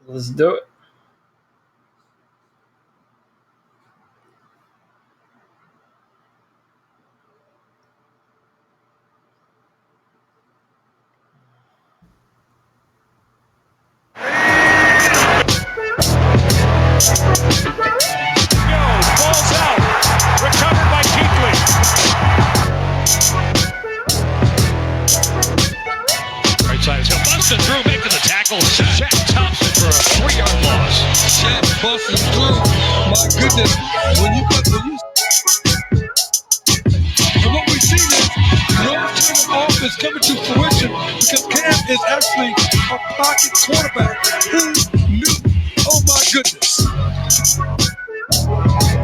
Let's do it. Balls out. Recovered by Keekly. Right side is going busting through, making the tackle. Shaq Thompson for a 3-yard loss. Shaq busting through. My goodness. And what we see is long-term offense coming to fruition because Cam is actually a pocket quarterback. Who knew? Oh my goodness.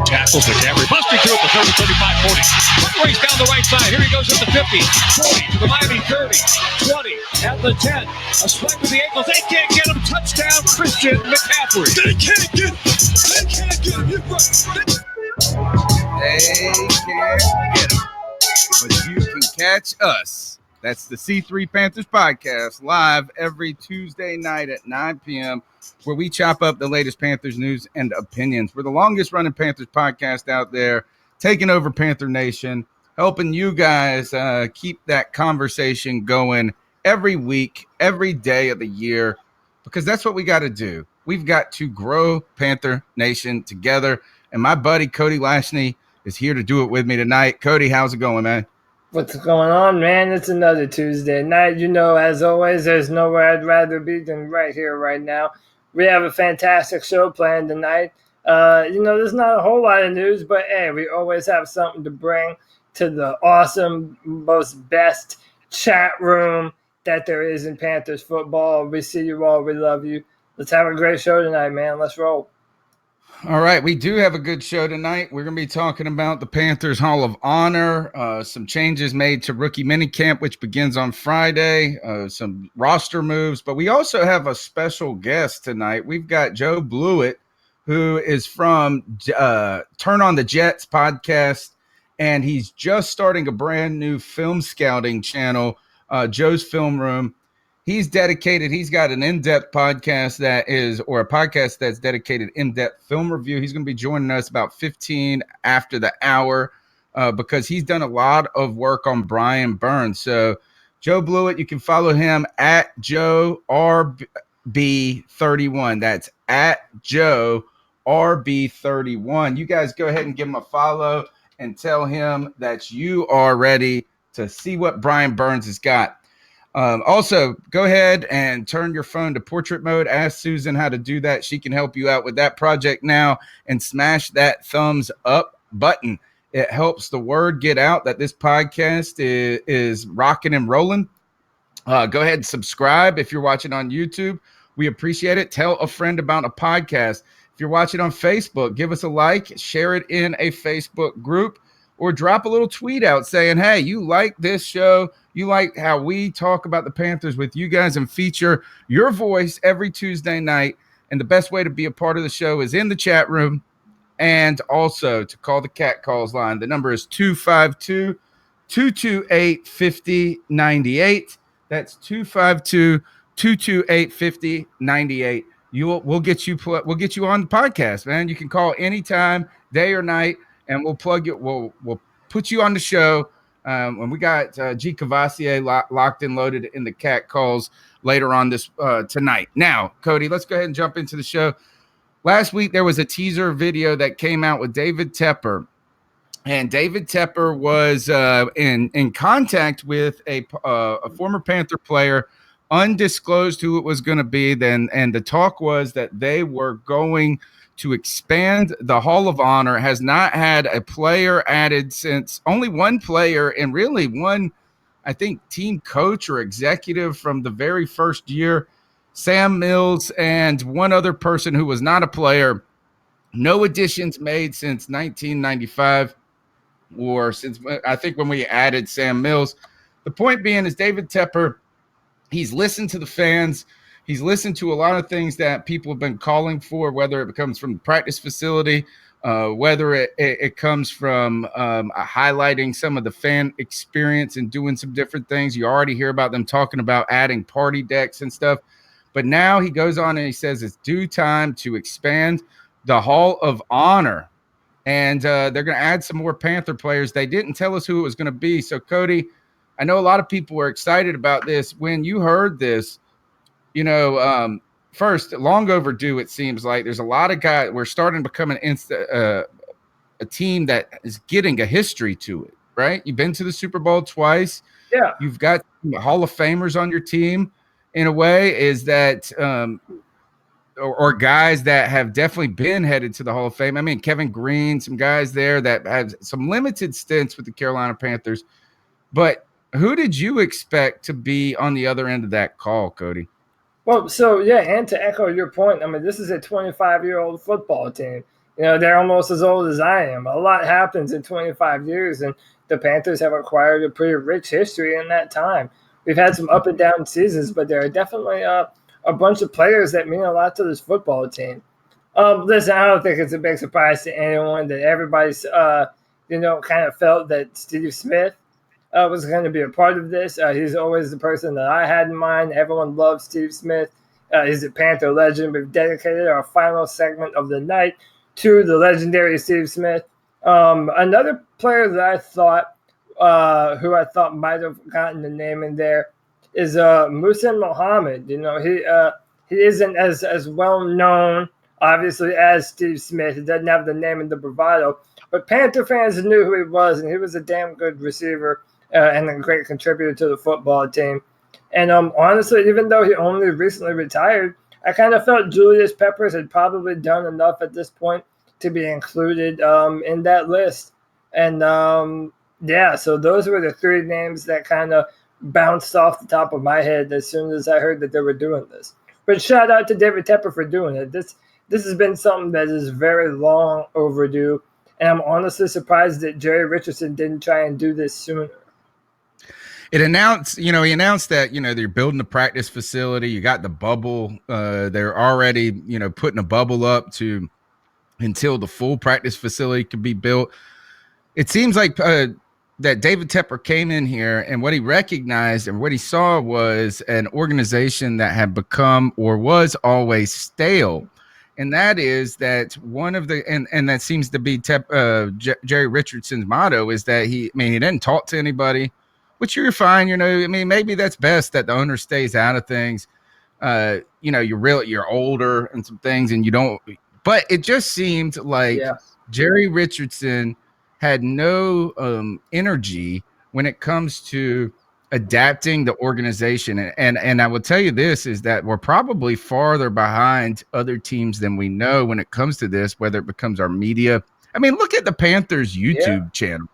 Tackles the Camry, busting through at the 30, 35, 40. Quick race down the right side. Here he goes at the 50, 40, to the Miami 30, 20, at the 10. A swipe with the ankles. They can't get him. Touchdown, Christian McCaffrey. They can't get him. They can't get him. You're right. They can't get him. But you can catch us. That's the C3 Panthers podcast, live every Tuesday night at 9 p.m., where we chop up the latest Panthers news and opinions. We're the longest running Panthers podcast out there, taking over Panther Nation, helping you guys keep that conversation going every week, every day of the year, because that's what we got to do. We've got to grow Panther Nation together, and my buddy Cody Lashney is here to do it with me tonight. Cody, how's it going, man? What's going on, man? It's another Tuesday night. You know, as always, there's nowhere I'd rather be than right here, right now. We have a fantastic show planned tonight. There's not a whole lot of news, but hey, we always have something to bring to the awesome, most best chat room that there is in Panthers football. We see you all. We love you. Let's have a great show tonight, man. Let's roll. All right, we do have a good show tonight. We're going to be talking about the Panthers Hall of Honor, some changes made to rookie minicamp, which begins on Friday, some roster moves, but we also have a special guest tonight. We've got Joe Blewitt, who is from Turn on the Jets podcast, and he's just starting a brand new film scouting channel, Joe's Film Room. He's dedicated. He's got an in-depth podcast a podcast that's dedicated in-depth film review. He's going to be joining us about 15 after the hour because he's done a lot of work on Brian Burns. So Joe Blewitt, you can follow him at Joe RB31. That's at Joe RB31. You guys go ahead and give him a follow and tell him that you are ready to see what Brian Burns has got. Also, go ahead and turn your phone to portrait mode. Ask Susan how to do that. She can help you out with that project now, and smash that thumbs up button. It helps the word get out that this podcast is rocking and rolling. Go ahead and subscribe if you're watching on YouTube. We appreciate it. Tell a friend about a podcast. If you're watching on Facebook, give us a like, share it in a Facebook group, or drop a little tweet out saying, hey, you like this show, you like how we talk about the Panthers with you guys and feature your voice every Tuesday night. And the best way to be a part of the show is in the chat room, and also to call the Cat Calls line. The number is 252-228-5098. That's 252-228-5098. We'll get you on the podcast, man. You can call anytime, day or night, and we'll plug it. We'll put you on the show. When we got G. Cavassier locked and loaded in the Cat Calls later on this tonight. Now, Cody, let's go ahead and jump into the show. Last week, there was a teaser video that came out with David Tepper. And David Tepper was in contact with a former Panther player, undisclosed who it was going to be. And the talk was that they were going to expand the Hall of Honor. Has not had a player added since, only one player, and really one, I think, team coach or executive from the very first year, Sam Mills, and one other person who was not a player. No additions made since 1995, or since, I think, when we added Sam Mills. The point being is David Tepper, he's listened to the fans. He's listened to a lot of things that people have been calling for, whether it comes from the practice facility, whether it comes from highlighting some of the fan experience and doing some different things. You already hear about them talking about adding party decks and stuff. But now he goes on and he says it's due time to expand the Hall of Honor. And they're going to add some more Panther players. They didn't tell us who it was going to be. So, Cody, I know a lot of people were excited about this. When you heard this, first, long overdue, it seems like. There's a lot of guys. We're starting to become a team that is getting a history to it, right? You've been to the Super Bowl twice. Yeah. You've got Hall of Famers on your team in a way. Is that or guys that have definitely been headed to the Hall of Fame. I mean, Kevin Green, some guys there that have some limited stints with the Carolina Panthers. But who did you expect to be on the other end of that call, Cody? Well, so yeah, and to echo your point, I mean, this is a 25-year-old football team. They're almost as old as I am. A lot happens in 25 years, and the Panthers have acquired a pretty rich history in that time. We've had some up and down seasons, but there are definitely a bunch of players that mean a lot to this football team. Listen, I don't think it's a big surprise to anyone that everybody's, kind of felt that Steve Smith was going to be a part of this. He's always the person that I had in mind. Everyone loves Steve Smith. He's a Panther legend. We've dedicated our final segment of the night to the legendary Steve Smith. Another player that I thought, who I thought might have gotten the name in there, is Muhsin Muhammad. He isn't as well known, obviously, as Steve Smith. He doesn't have the name and the bravado, but Panther fans knew who he was, and he was a damn good receiver and a great contributor to the football team. And honestly, even though he only recently retired, I kind of felt Julius Peppers had probably done enough at this point to be included in that list. And so those were the three names that kind of bounced off the top of my head as soon as I heard that they were doing this. But shout out to David Tepper for doing it. This has been something that is very long overdue, and I'm honestly surprised that Jerry Richardson didn't try and do this sooner. He announced that, they're building a practice facility. You got the bubble. They're already, putting a bubble up until the full practice facility could be built. It seems like that David Tepper came in here, and what he recognized and what he saw was an organization that had become or was always stale. And that is that one of the and that seems to be Jerry Richardson's motto is that he didn't talk to anybody, which you're fine. Maybe that's best that the owner stays out of things. You're older and some things, and you don't. But it just seemed like Jerry Richardson had no energy when it comes to adapting the organization. And I will tell you this is that we're probably farther behind other teams than we know when it comes to this, whether it becomes our media. I mean, look at the Panthers YouTube channel.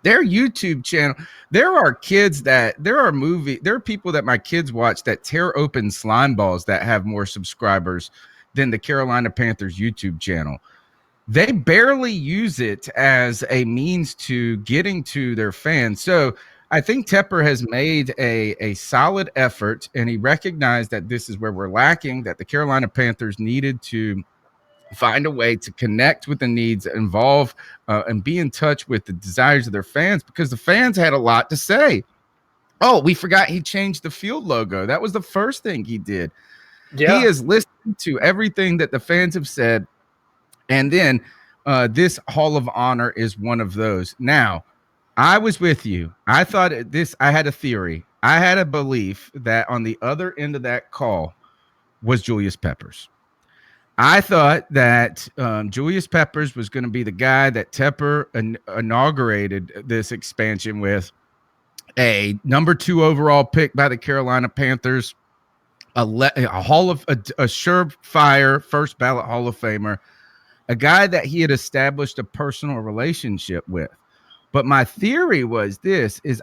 Their YouTube channel, there are people that my kids watch that tear open slime balls that have more subscribers than the Carolina Panthers YouTube channel. They barely use it as a means to getting to their fans. So I think Tepper has made a solid effort, and he recognized that this is where we're lacking, that the Carolina Panthers needed to find a way to connect with the needs, involve and be in touch with the desires of their fans, because the fans had a lot to say. Oh, we forgot he changed the field logo. That was the first thing he did. Yeah. He is listening to everything that the fans have said. And then this Hall of Honor is one of those. Now, I was with you. I thought I had a theory. I had a belief that on the other end of that call was Julius Peppers. I thought that Julius Peppers was going to be the guy that Tepper inaugurated this expansion with, a number 2 overall pick by the Carolina Panthers, a surefire first ballot Hall of Famer, a guy that he had established a personal relationship with. But my theory was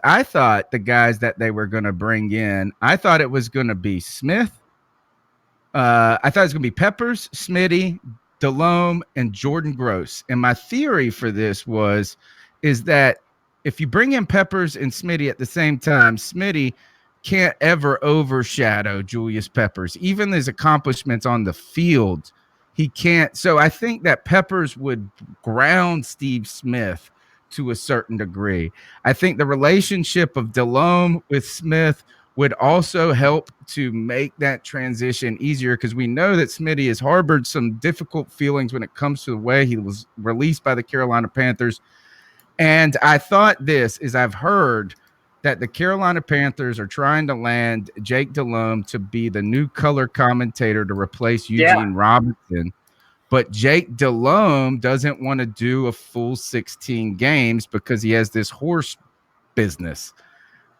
I thought the guys that they were going to bring in, I thought it was going to be Smith. I thought it was going to be Peppers, Smitty, Delhomme, and Jordan Gross. And my theory for this is that if you bring in Peppers and Smitty at the same time, Smitty can't ever overshadow Julius Peppers. Even his accomplishments on the field, he can't. So I think that Peppers would ground Steve Smith to a certain degree. I think the relationship of Delhomme with Smith would also help to make that transition easier, because we know that Smitty has harbored some difficult feelings when it comes to the way he was released by the Carolina Panthers. And I thought I've heard that the Carolina Panthers are trying to land Jake Delhomme to be the new color commentator to replace Eugene Robinson. But Jake Delhomme doesn't want to do a full 16 games because he has this horse business.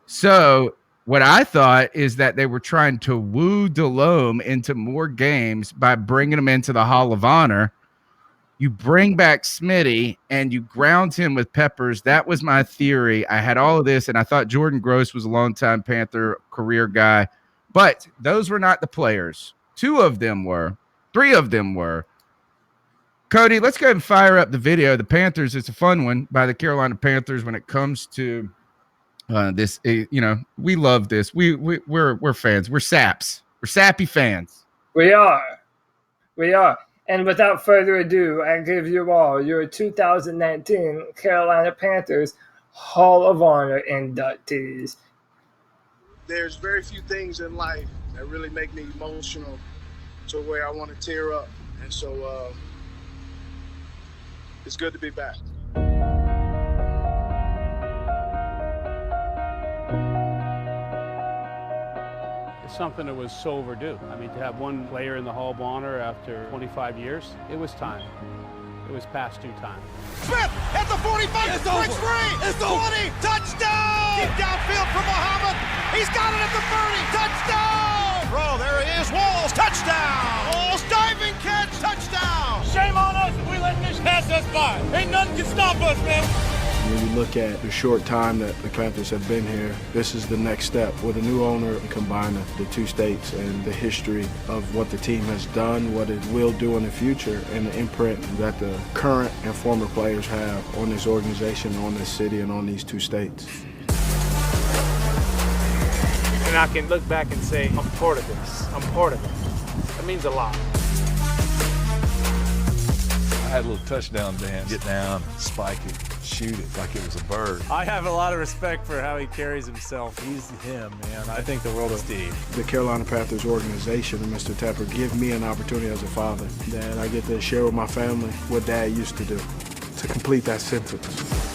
So what I thought is that they were trying to woo Delhomme into more games by bringing him into the Hall of Honor. You bring back Smitty and you ground him with Peppers. That was my theory. I had all of this, and I thought Jordan Gross was a longtime Panther career guy. But those were not the players. 2 of them were. 3 of them were. Cody, let's go ahead and fire up the video. The Panthers, it's a fun one by the Carolina Panthers when it comes to this. We love this. We're fans. We're saps. We're sappy fans. We are. And without further ado, I give you all your 2019 Carolina Panthers Hall of Honor inductees. There's very few things in life that really make me emotional to where I want to tear up. And so it's good to be back. It's something that was so overdue. I mean, to have one player in the Hall of Honor after 25 years, it was time. It was past due time. Smith at the 45, breaks free, it's 20, touchdown! Deep downfield for Muhammad, he's got it at the 30, touchdown! Throw, there he is, Walls, touchdown! Walls, diving catch, touchdown! Shame on us if we let this pass us by. Ain't nothing can stop us, man. When you look at the short time that the Panthers have been here, this is the next step. With a new owner, combine the 2 states and the history of what the team has done, what it will do in the future, and the imprint that the current and former players have on this organization, on this city, and on these 2 states. And I can look back and say, I'm part of this. I'm part of it. That means a lot. I had a little touchdown dance. Get down, spike it, shoot it like it was a bird. I have a lot of respect for how he carries himself. He's him, man. I think the world of Steve. The Carolina Panthers organization and Mr. Tepper give me an opportunity as a father that I get to share with my family what Dad used to do, to complete that sentence.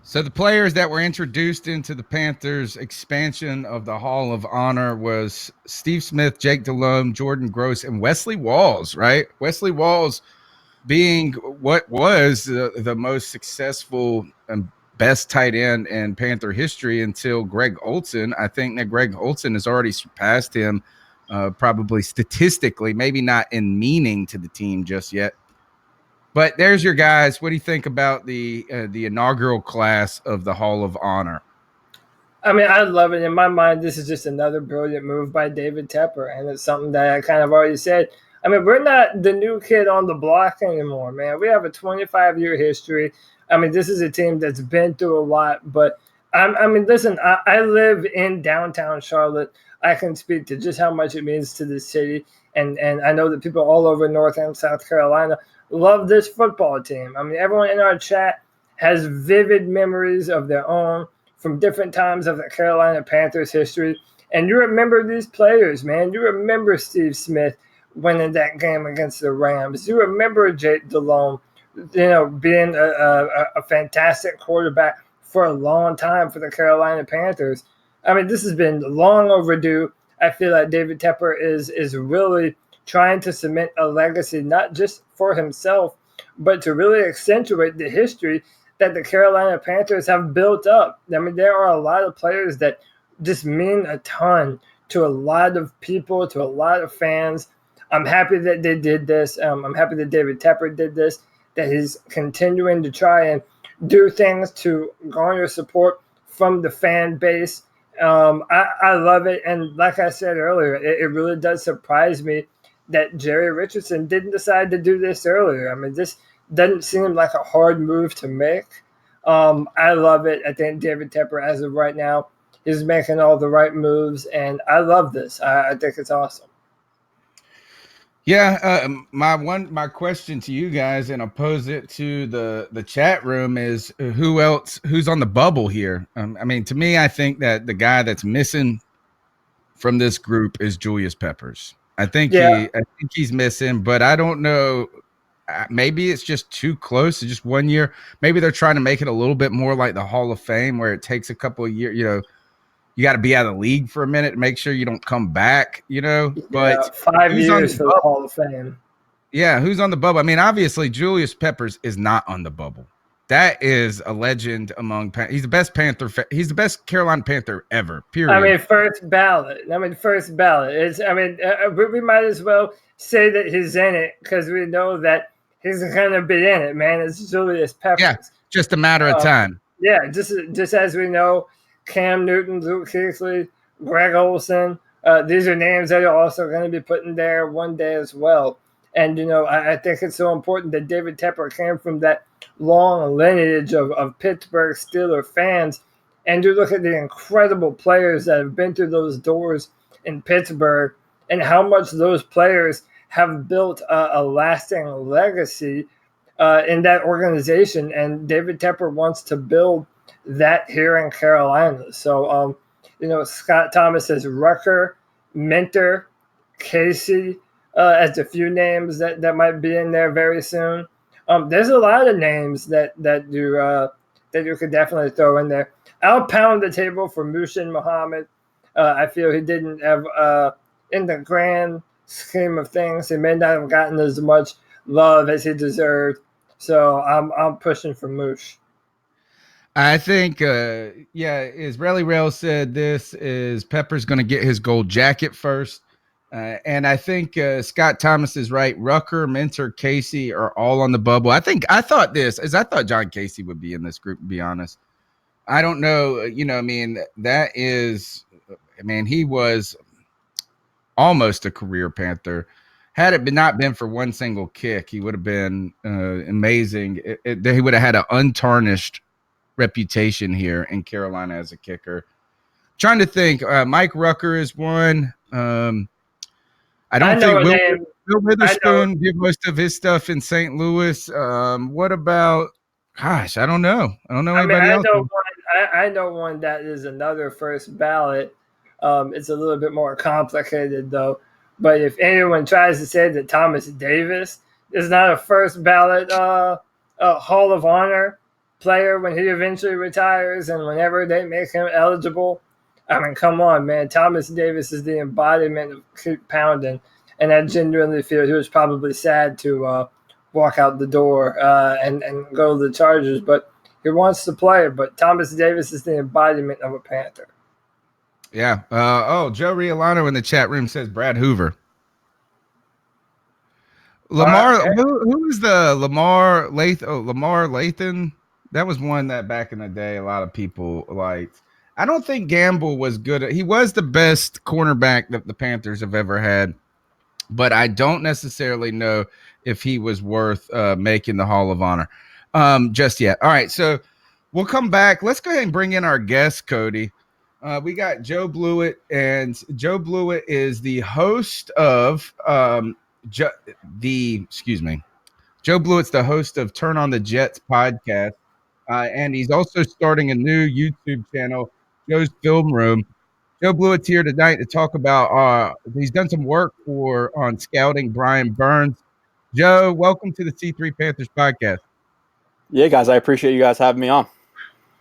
So the players that were introduced into the Panthers expansion of the Hall of Honor was Steve Smith, Jake Delhomme, Jordan Gross, and Wesley Walls, right? Wesley Walls being what was the most successful and best tight end in Panther history until Greg Olsen. I think that Greg Olsen has already surpassed him probably statistically, maybe not in meaning to the team just yet. But there's your guys. What do you think about the inaugural class of the Hall of Honor? I mean, I love it. In my mind, this is just another brilliant move by David Tepper, and it's something that I kind of already said. I mean, we're not the new kid on the block anymore, man. We have a 25-year history. I mean, this is a team that's been through a lot. But, I mean, listen, I live in downtown Charlotte. I can speak to just how much it means to the city, and I know that people all over North and South Carolina love this football team. I mean, everyone in our chat has vivid memories of their own from different times of the Carolina Panthers history. And you remember these players, man. You remember Steve Smith winning that game against the Rams. You remember Jake Delhomme, being a fantastic quarterback for a long time for the Carolina Panthers. I mean, this has been long overdue. I feel like David Tepper is really trying to cement a legacy, not just for himself, but to really accentuate the history that the Carolina Panthers have built up. I mean, there are a lot of players that just mean a ton to a lot of people, to a lot of fans. I'm happy that they did this. I'm happy that David Tepper did this, that he's continuing to try and do things to garner support from the fan base. I love it. And like I said earlier, it really does surprise me that Jerry Richardson didn't decide to do this earlier. I mean, this doesn't seem like a hard move to make. I love it. I think David Tepper, as of right now, is making all the right moves, and I love this. I think it's awesome. Yeah, my question to you guys, and I'll pose it to the chat room, is who's on the bubble here? I mean, to me, I think that the guy that's missing from this group is Julius Peppers. I think Yeah, he's missing, but I don't know. Maybe it's just too close to just 1 year. Maybe they're trying to make it a little bit more like the Hall of Fame, where it takes a couple of years. You got to be out of the league for a minute to make sure you don't come back. yeah, But 5 years who's for the Hall of Fame. on the bubble? I mean, obviously Julius Peppers is not on the bubble. That is a legend among. He's the best Panther. He's the best Carolina Panther ever. Period. I mean, first ballot. First ballot. We might as well say that he's in it because we know that he's going to be in it, man. It's Julius Peppers. Yeah, just a matter of time. Yeah, just as we know, Cam Newton, Luke Kuechly, Greg Olson. These are names that are also going to be put in there one day as well. And, I think it's so important that David Tepper came from that long lineage of Pittsburgh Steelers fans. And you look at the incredible players that have been through those doors in Pittsburgh and how much those players have built a lasting legacy in that organization. And David Tepper wants to build that here in Carolina. So, Scott Thomas says Rucker, Minter, Casey, as a few names that might be in there very soon. There's a lot of names that you could definitely throw in there. I'll pound the table for Mushin Muhammad. I feel he didn't have, in the grand scheme of things, he may not have gotten as much love as he deserved. So I'm pushing for Moosh. I think, Israeli Rail said this is Pepper's going to get his gold jacket first. And I think Scott Thomas is right. Rucker, Minter, Casey are all on the bubble. I thought John Casey would be in this group, to be honest. I don't know. He was almost a career Panther. Had it not been for one single kick, he would have been amazing. He would have had an untarnished reputation here in Carolina as a kicker. Trying to think, Mike Rucker is one. I don't think Will Witherspoon did most of his stuff in St. Louis. What about? Gosh, I don't know. I don't know anybody else. I know one that is another first ballot. It's a little bit more complicated though. But if anyone tries to say that Thomas Davis is not a first ballot Hall of Honor player when he eventually retires and whenever they make him eligible, I mean, come on, man. Thomas Davis is the embodiment of keep pounding. And I genuinely feel he was probably sad to walk out the door and go to the Chargers. But he wants to play. But Thomas Davis is the embodiment of a Panther. Yeah. Joe Riolano in the chat room says Brad Hoover. Lamar, who is the Lamar Lathan? Oh, Lamar Lathan. That was one that back in the day a lot of people liked. I don't think Gamble was good. He was the best cornerback that the Panthers have ever had, but I don't necessarily know if he was worth making the Hall of Honor just yet. All right, so we'll come back. Let's go ahead and bring in our guest, Cody. We got Joe Blewitt, and Joe Blewitt is the host of Joe Blewitt's the host of Turn on the Jets podcast, and he's also starting a new YouTube channel, Joe's Film Room. Joe Blewitt's here tonight to talk about he's done some work on scouting Brian Burns. Joe, welcome to the C3 Panthers podcast. Yeah, guys, I appreciate you guys having me on.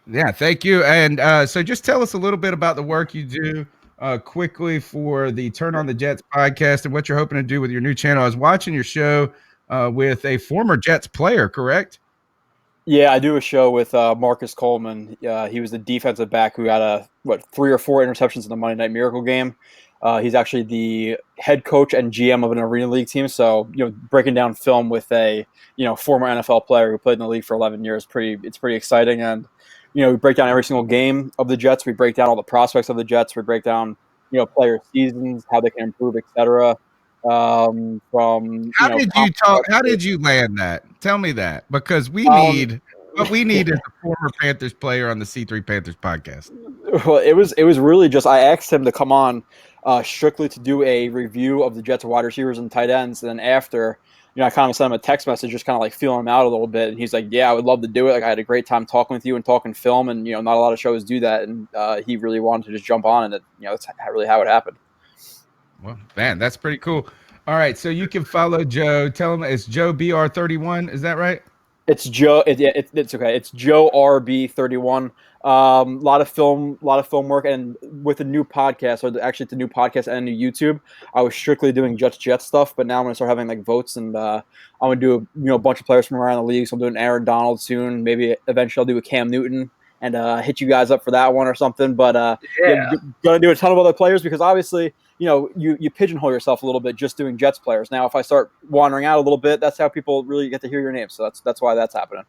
Yeah, thank you. And so just tell us a little bit about the work you do quickly for the Turn on the Jets podcast and what you're hoping to do with your new channel. I was watching your show with a former Jets player, correct? Yeah, I do a show with Marcus Coleman. He was the defensive back who got 3 or 4 interceptions in the Monday Night Miracle game. He's actually the head coach and GM of an Arena League team. So, breaking down film with a, former NFL player who played in the league for 11 years, it's pretty exciting. And, we break down every single game of the Jets. We break down all the prospects of the Jets. We break down, player seasons, how they can improve, etc. How did you land that? Tell me that, because what we need is a former Panthers player on the C3 Panthers podcast. Well, it was really just I asked him to come on strictly to do a review of the Jets wide receivers and tight ends. And then after, I kind of sent him a text message, just kind of like feeling him out a little bit. And he's like, yeah, I would love to do it. Like, I had a great time talking with you and talking film, and, not a lot of shows do that. And he really wanted to just jump on, and that's really how it happened. Well, man, that's pretty cool. All right. So you can follow Joe. Tell him it's Joe BR31. Is that right? It's Joe. It's okay. It's Joe RB31. A lot of film work, and with a new podcast, or actually the new podcast and a new YouTube, I was strictly doing Jet stuff. But now I'm gonna start having like votes, and I'm gonna do a bunch of players from around the league. So I'm doing Aaron Donald soon. Maybe eventually I'll do a Cam Newton and hit you guys up for that one or something. But gonna do a ton of other players because obviously, you pigeonhole yourself a little bit just doing Jets players. Now, if I start wandering out a little bit, that's how people really get to hear your name. So that's why that's happening.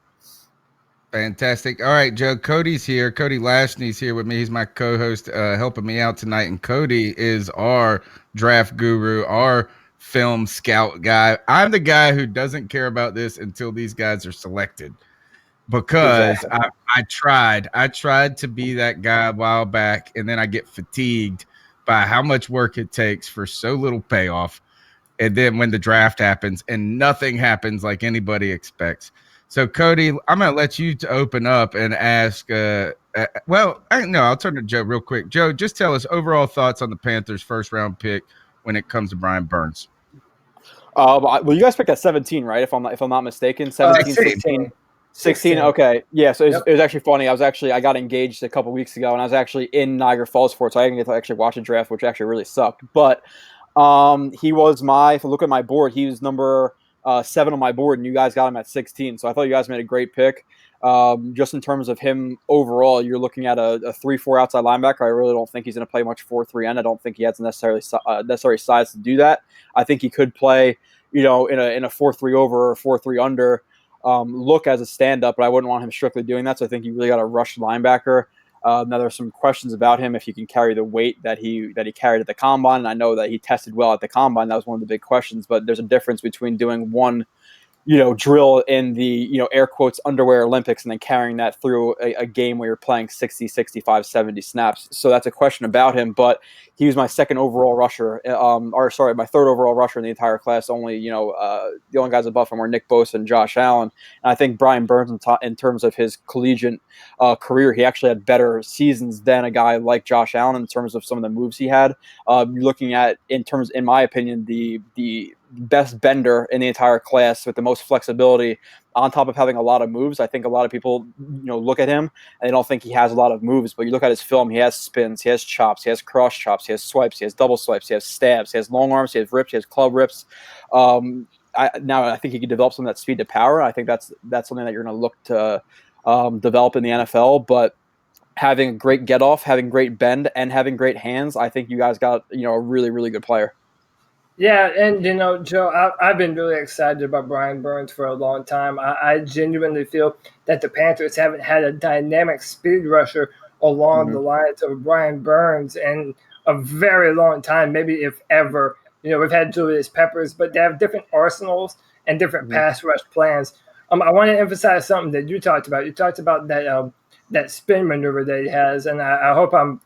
Fantastic. All right, Joe. Cody's here. Cody Lashney's here with me. He's my co-host, helping me out tonight. And Cody is our draft guru, our film scout guy. I'm the guy who doesn't care about this until these guys are selected, because exactly. I tried to be that guy a while back, and then I get fatigued by how much work it takes for so little payoff. And then when the draft happens and nothing happens like anybody expects. So, Cody, I'm going to let you to open up and ask. I'll turn to Joe real quick. Joe, just tell us overall thoughts on the Panthers' first-round pick when it comes to Brian Burns. Well, you guys picked at 17, right? If I'm not mistaken, 17, 16. Okay, yeah. So it was actually funny. I got engaged a couple weeks ago, and I was actually in Niagara Falls for it, so I didn't get to actually watch the draft, which actually really sucked. But he was if I look at my board, he was number 7 on my board, and you guys got him at 16. So I thought you guys made a great pick. Just in terms of him overall, you're looking at a 3-4 outside linebacker. I really don't think he's going to play much 4-3 end. I don't think he has necessary size to do that. I think he could play, in a 4-3 over or 4-3 under look as a stand-up, but I wouldn't want him strictly doing that. So I think you really got a rush linebacker. Now there's some questions about him if he can carry the weight that he carried at the combine. And I know that he tested well at the combine. That was one of the big questions. But there's a difference between doing one, drill in the, air quotes underwear Olympics and then carrying that through a game where you're playing 60, 65, 70 snaps. So that's a question about him. But he was my second overall rusher, my third overall rusher in the entire class. Only, the only guys above him were Nick Bosa and Josh Allen. And I think Brian Burns, in terms of his collegiate career, he actually had better seasons than a guy like Josh Allen in terms of some of the moves he had. You're looking at, in my opinion, the best bender in the entire class with the most flexibility on top of having a lot of moves. I think a lot of people, look at him and they don't think he has a lot of moves, but you look at his film, he has spins, he has chops, he has cross chops, he has swipes, he has double swipes, he has stabs, he has long arms, he has rips, he has club rips. I think he can develop some of that speed to power. I think that's something that you're going to look to develop in the NFL, but having a great get off, having great bend, and having great hands, I think you guys got, a really, really good player. Yeah, and Joe, I've been really excited about Brian Burns for a long time. I genuinely feel that the Panthers haven't had a dynamic speed rusher along the lines of Brian Burns in a very long time, maybe if ever. We've had Julius Peppers, but they have different arsenals and different pass rush plans. I want to emphasize something that you talked about. You talked about that spin maneuver that he has, and I hope I'm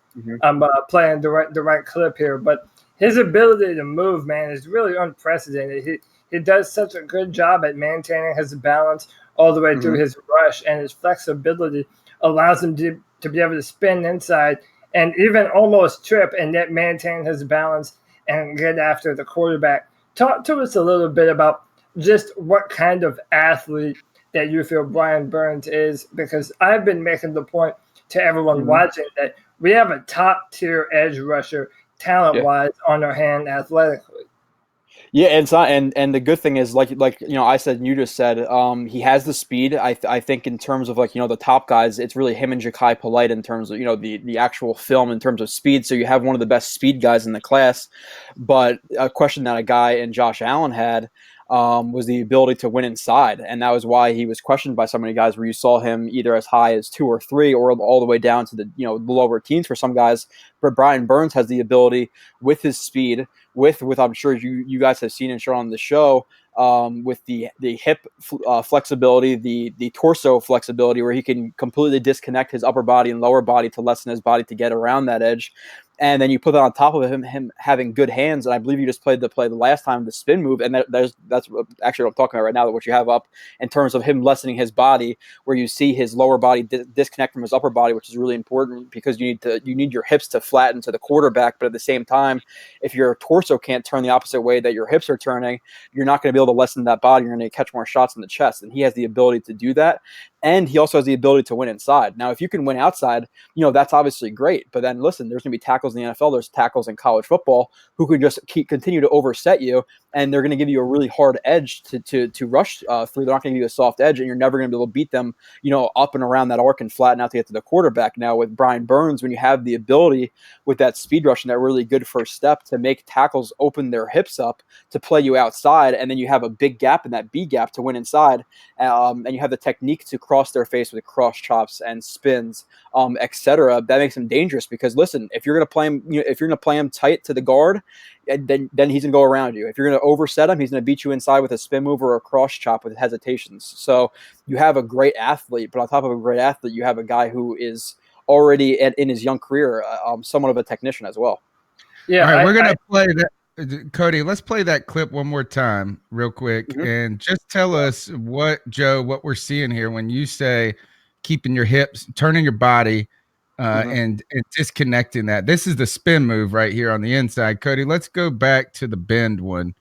playing the right clip here, but his ability to move, man, is really unprecedented. He does such a good job at maintaining his balance all the way through his rush, and his flexibility allows him to be able to spin inside and even almost trip and yet maintain his balance and get after the quarterback. Talk to us a little bit about just what kind of athlete that you feel Brian Burns is, because I've been making the point to everyone watching that we have a top-tier edge rusher talent-wise on our hand athletically. Yeah, and the good thing is, like I said and you just said, he has the speed. I think in terms of the top guys, it's really him and Ja'Kai Polite in terms of the actual film in terms of speed. So you have one of the best speed guys in the class. But a question that a guy in Josh Allen had was the ability to win inside, and that was why he was questioned by so many guys. Where you saw him either as high as 2 or 3, or all the way down to the lower teens for some guys. But Brian Burns has the ability with his speed, with I'm sure you guys have seen and shown on the show, with the hip flexibility, the torso flexibility, where he can completely disconnect his upper body and lower body to lessen his body to get around that edge. And then you put that on top of him having good hands, and I believe you just played the play the last time, the spin move, and that's actually what I'm talking about right now, what you have up in terms of him lessening his body, where you see his lower body disconnect from his upper body, which is really important because you need your hips to flatten to the quarterback, but at the same time, if your torso can't turn the opposite way that your hips are turning, you're not going to be able to lessen that body. You're going to catch more shots in the chest, and he has the ability to do that, and he also has the ability to win inside. Now, if you can win outside, that's obviously great, but then listen, there's going to be tackles in the NFL, there's tackles in college football who can just continue to overset you, and they're going to give you a really hard edge to rush through. They're not going to give you a soft edge, and you're never going to be able to beat them, up and around that arc and flatten out to get to the quarterback. Now, with Brian Burns, when you have the ability with that speed rush and that really good first step to make tackles open their hips up to play you outside, and then you have a big gap in that B gap to win inside, and you have the technique to cross their face with cross chops and spins, etc. That makes him dangerous because listen, if you're going to play him, if you're going to play him tight to the guard, then he's going to go around you. If you're going to overset him, he's going to beat you inside with a spin move or a cross chop with hesitations. So you have a great athlete, but on top of a great athlete, you have a guy who is already in his young career, somewhat of a technician as well. Yeah, all right, we're going to play that. Cody, let's play that clip one more time real quick and just tell us what we're seeing here when you say keeping your hips, turning your body, and disconnecting that. This is the spin move right here on the inside. Cody, let's go back to the bend one,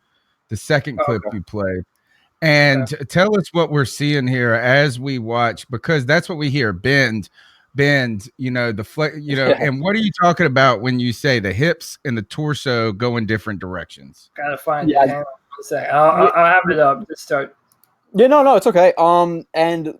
the second clip you played, and tell us what we're seeing here as we watch, because that's what we hear, bend, the and what are you talking about when you say the hips and the torso go in different directions? Gotta find it. Hang on a second. I'll have it up. Just start. Yeah, no, it's okay. And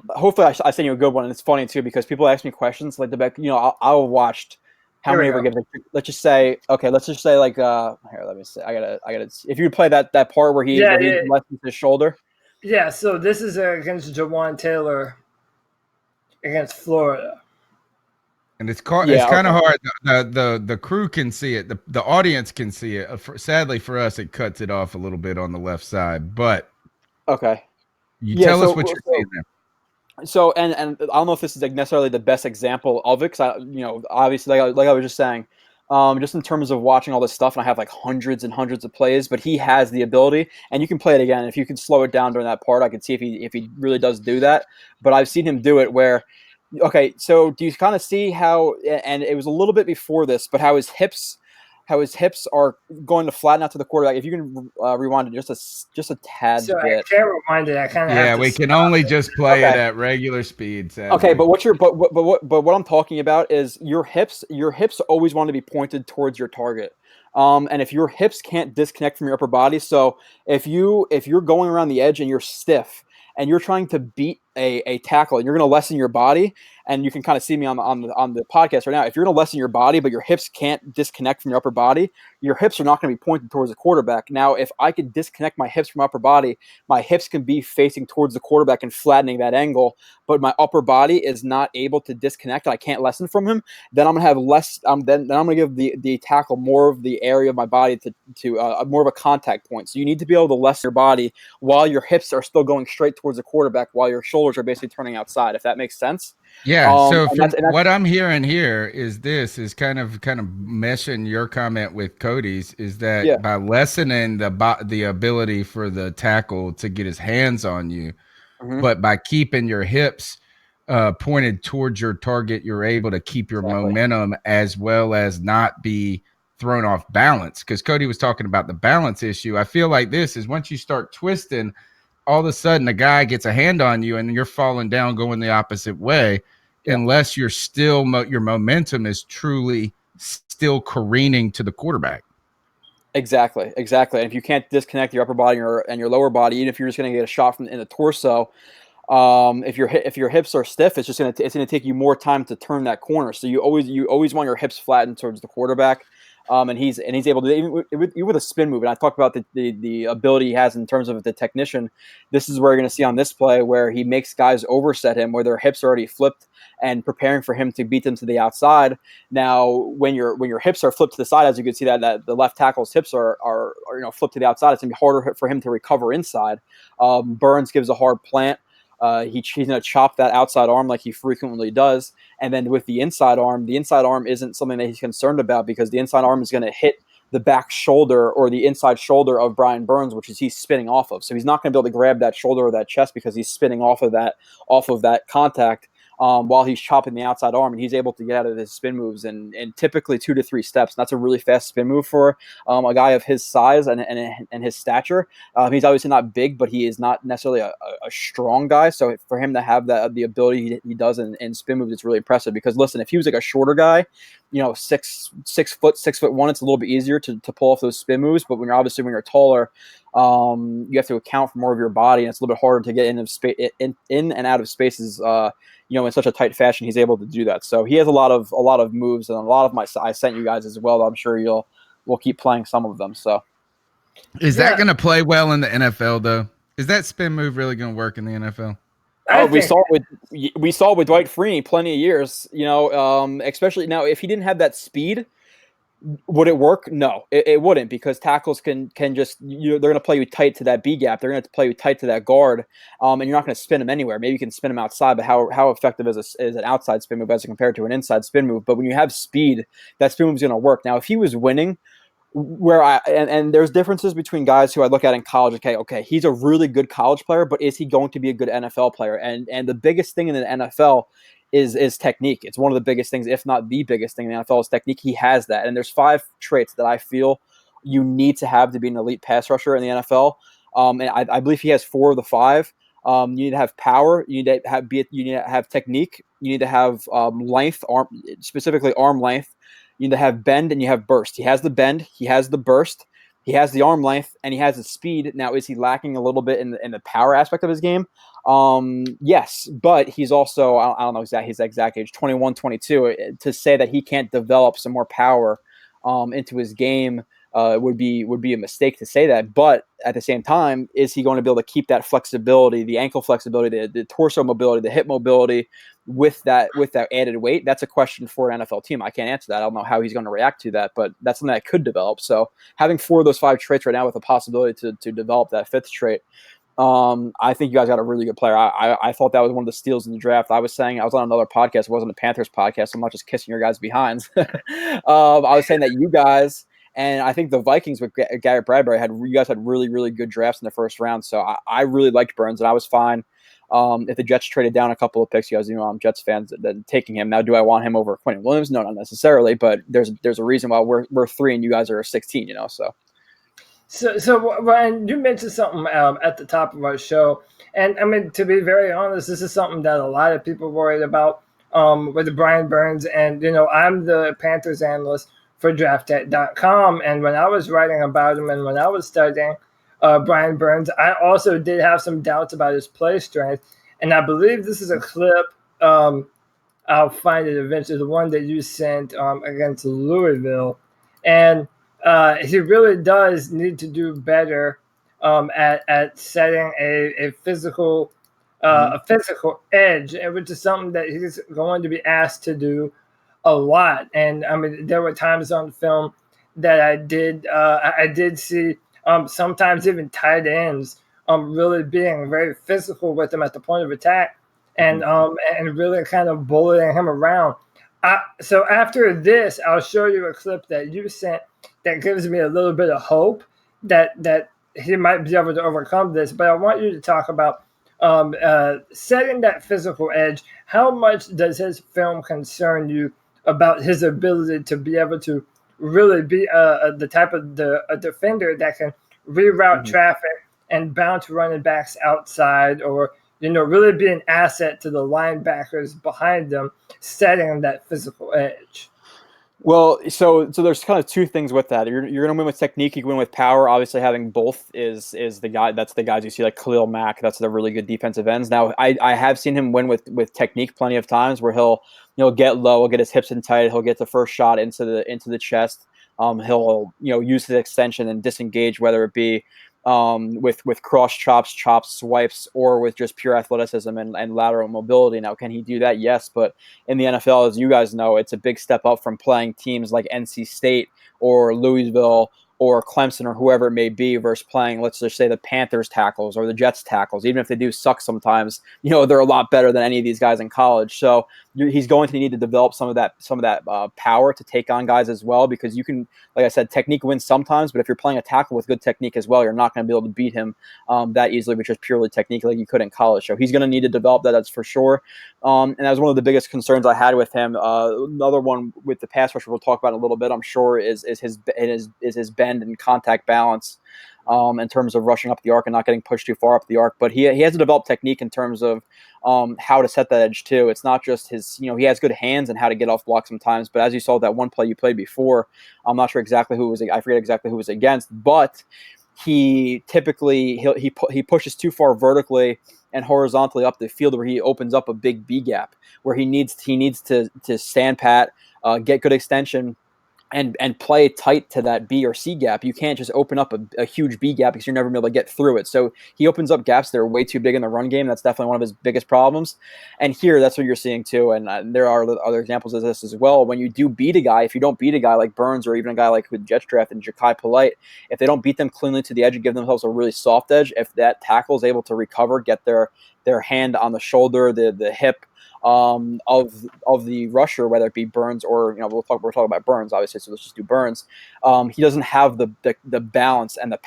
hopefully I send you a good one. And it's funny too because people ask me questions like the back. I'll watched how many ever given. Let's just say like here. Let me see. I gotta. If you play that part where he lessens his shoulder. Yeah. So this is against Jawan Taylor against Florida. And it's kind of hard. The crew can see it. The audience can see it. Sadly for us, it cuts it off a little bit on the left side. But tell us what you're seeing there. So and I don't know if this is necessarily the best example of it, because obviously like I was just saying, just in terms of watching all this stuff, and I have like hundreds and hundreds of plays, but he has the ability, and you can play it again if you can slow it down during that part. I can see if he really does do that, but I've seen him do it where. Okay, so do you kind of see how, and it was a little bit before this, but how his hips are going to flatten out to the quarterback? If you can rewind it just a tad bit. I can't rewind it. I kind of have to we can only just play it at regular speed. Sadly. Okay, but what I'm talking about is your hips always want to be pointed towards your target. And if your hips can't disconnect from your upper body, so if you're going around the edge and you're stiff and you're trying to beat a tackle and you're going to lessen your body, and you can kind of see me on the podcast right now. If you're going to lessen your body, but your hips can't disconnect from your upper body, your hips are not going to be pointed towards the quarterback. Now, if I could disconnect my hips from upper body, my hips can be facing towards the quarterback and flattening that angle, but my upper body is not able to disconnect and I can't lessen from him, then I'm going to have less, then I'm going to give the tackle more of the area of my body to more of a contact point. So you need to be able to lessen your body while your hips are still going straight towards the quarterback, while your shoulders are basically turning outside, if that makes sense. Yeah. So what I'm hearing here is kind of meshing your comment with Cody's, is that by lessening the ability for the tackle to get his hands on you, but by keeping your hips pointed towards your target, you're able to keep your momentum as well as not be thrown off balance. Because Cody was talking about the balance issue. I feel like this is once you start twisting, all of a sudden a guy gets a hand on you and you're falling down going the opposite way, unless you're still your momentum is truly still careening to the quarterback. Exactly. And if you can't disconnect your upper body and your lower body, even if you're just going to get a shot in the torso, if your hips are stiff, it's going to take you more time to turn that corner. So you always want your hips flattened towards the quarterback. And he's able to, even with a spin move. And I talked about the ability he has in terms of the technician. This is where you're going to see on this play where he makes guys overset him, where their hips are already flipped and preparing for him to beat them to the outside. Now, when your hips are flipped to the side, as you can see that the left tackle's hips are flipped to the outside, it's going to be harder for him to recover inside. Burns gives a hard plant. He's going to chop that outside arm like he frequently does. And then with the inside arm isn't something that he's concerned about because the inside arm is going to hit the back shoulder or the inside shoulder of Brian Burns, which is he's spinning off of. So he's not going to be able to grab that shoulder or that chest because he's spinning off of that contact. While he's chopping the outside arm, and he's able to get out of his spin moves in typically 2 to 3 steps. And that's a really fast spin move for a guy of his size and his stature. He's obviously not big, but he is not necessarily a strong guy. So for him to have the ability he does in spin moves, it's really impressive. Because listen, if he was like a shorter guy, 6'1", it's a little bit easier to pull off those spin moves. But when you're taller, you have to account for more of your body, and it's a little bit harder to get in and out of spaces. In such a tight fashion, he's able to do that. So he has a lot of moves, and a lot of I sent you guys as well. I'm sure we'll keep playing some of them. So, is that going to play well in the NFL though? Is that spin move really going to work in the NFL? We saw with Dwight Freeney plenty of years. Especially now, if he didn't have that speed, would it work? No, it wouldn't, because tackles can just they're going to play you tight to that B gap. They're going to play you tight to that guard, and you're not going to spin them anywhere. Maybe you can spin them outside, but how effective is an outside spin move as compared to an inside spin move? But when you have speed, that spin move is going to work. Now, if he was winning, and there's differences between guys who I look at in college. Okay, he's a really good college player, but is he going to be a good NFL player? And the biggest thing in the NFL is technique. It's one of the biggest things, if not the biggest thing in the NFL, is technique. He has that. And there's 5 traits that I feel you need to have to be an elite pass rusher in the NFL. And I believe he has 4 of the 5. You need to have power. You need to have technique. You need to have length, specifically arm length. You need to have bend, and you have burst. He has the bend. He has the burst. He has the arm length, and he has the speed. Now, is he lacking a little bit in the power aspect of his game? Yes, but he's also, I don't know his exact age, 21, 22. To say that he can't develop some more power into his game would be a mistake to say that. But at the same time, is he going to be able to keep that flexibility, the ankle flexibility, the torso mobility, the hip mobility with that added weight? That's a question for an NFL team. I can't answer that. I don't know how he's going to react to that, but that's something that could develop. So having 4 of those 5 traits right now with a possibility to develop that 5th trait, I think you guys got a really good player. I thought that was one of the steals in the draft. I was saying, I was on another podcast. It wasn't a Panthers podcast, so I'm not just kissing your guys' behinds. I was saying that you guys, and I think the Vikings with Garrett Bradbury you guys had really, really good drafts in the first round. So I really liked Burns, and I was fine. If the Jets traded down a couple of picks, you guys, I'm Jets fans, then taking him. Now, do I want him over Quentin Williams? No, not necessarily, but there's a reason why we're 3 and you guys are 16, so. So Ryan, you mentioned something at the top of our show, and I mean, to be very honest, this is something that a lot of people worried about with Brian Burns, and I'm the Panthers analyst for DraftTech.com, and when I was writing about him and when I was studying Brian Burns, I also did have some doubts about his play strength, and I believe this is a clip. I'll find it eventually, the one that you sent against Louisville, and he really does need to do better at setting a physical edge, which is something that he's going to be asked to do a lot. And I mean, there were times on film that I did see sometimes even tight ends really being very physical with him at the point of attack, and really kind of bullying him around. So after this, I'll show you a clip that you sent that gives me a little bit of hope that he might be able to overcome this. But I want you to talk about setting that physical edge. How much does his film concern you about his ability to be able to really be the type of a defender that can reroute traffic and bounce running backs outside, or really be an asset to the linebackers behind them, setting that physical edge? Well, so there's kind of 2 things with that. You're going to win with technique. You can win with power. Obviously, having both is the guy. That's the guys you see like Khalil Mack. That's the really good defensive ends. Now, I have seen him win with technique plenty of times, where he'll get low, he'll get his hips in tight, he'll get the first shot into the chest. He'll use his extension and disengage, whether it be with cross chops, swipes, or with just pure athleticism and lateral mobility. Now, can he do that? Yes, but in the NFL, as you guys know, it's a big step up from playing teams like NC State or Louisville or Clemson or whoever it may be versus playing, let's just say, the Panthers tackles or the Jets tackles. Even if they do suck sometimes, they're a lot better than any of these guys in college. So he's going to need to develop some of that power to take on guys as well, because you can, like I said, technique wins sometimes, but if you're playing a tackle with good technique as well, you're not going to be able to beat him that easily, which is purely technique like you could in college. So he's going to need to develop that, that's for sure. And that was one of the biggest concerns I had with him. Another one with the pass rusher we'll talk about in a little bit, I'm sure, is his bend and contact balance in terms of rushing up the arc and not getting pushed too far up the arc. But he has to develop technique in terms of how to set that edge too. It's not just his, he has good hands and how to get off block sometimes. But as you saw that one play you played before, I'm not sure exactly who it was. I forget exactly who it was against, but he typically he pushes too far vertically and horizontally up the field, where he opens up a big B gap where he needs to stand pat, get good extension, and play tight to that B or C gap. You can't just open up a huge B gap because you're never going to be able to get through it. So he opens up gaps that are way too big in the run game. That's definitely one of his biggest problems. And here, that's what you're seeing too. And there are other examples of this as well. When you do beat a guy, if you don't beat a guy like Burns or even a guy like with Jets draft and Ja'Kai Polite, if they don't beat them cleanly to the edge and give themselves a really soft edge, if that tackle is able to recover, get their hand on the shoulder, the hip, of the rusher, whether it be Burns or we're talking about Burns obviously, so let's just do Burns. He doesn't have the balance and the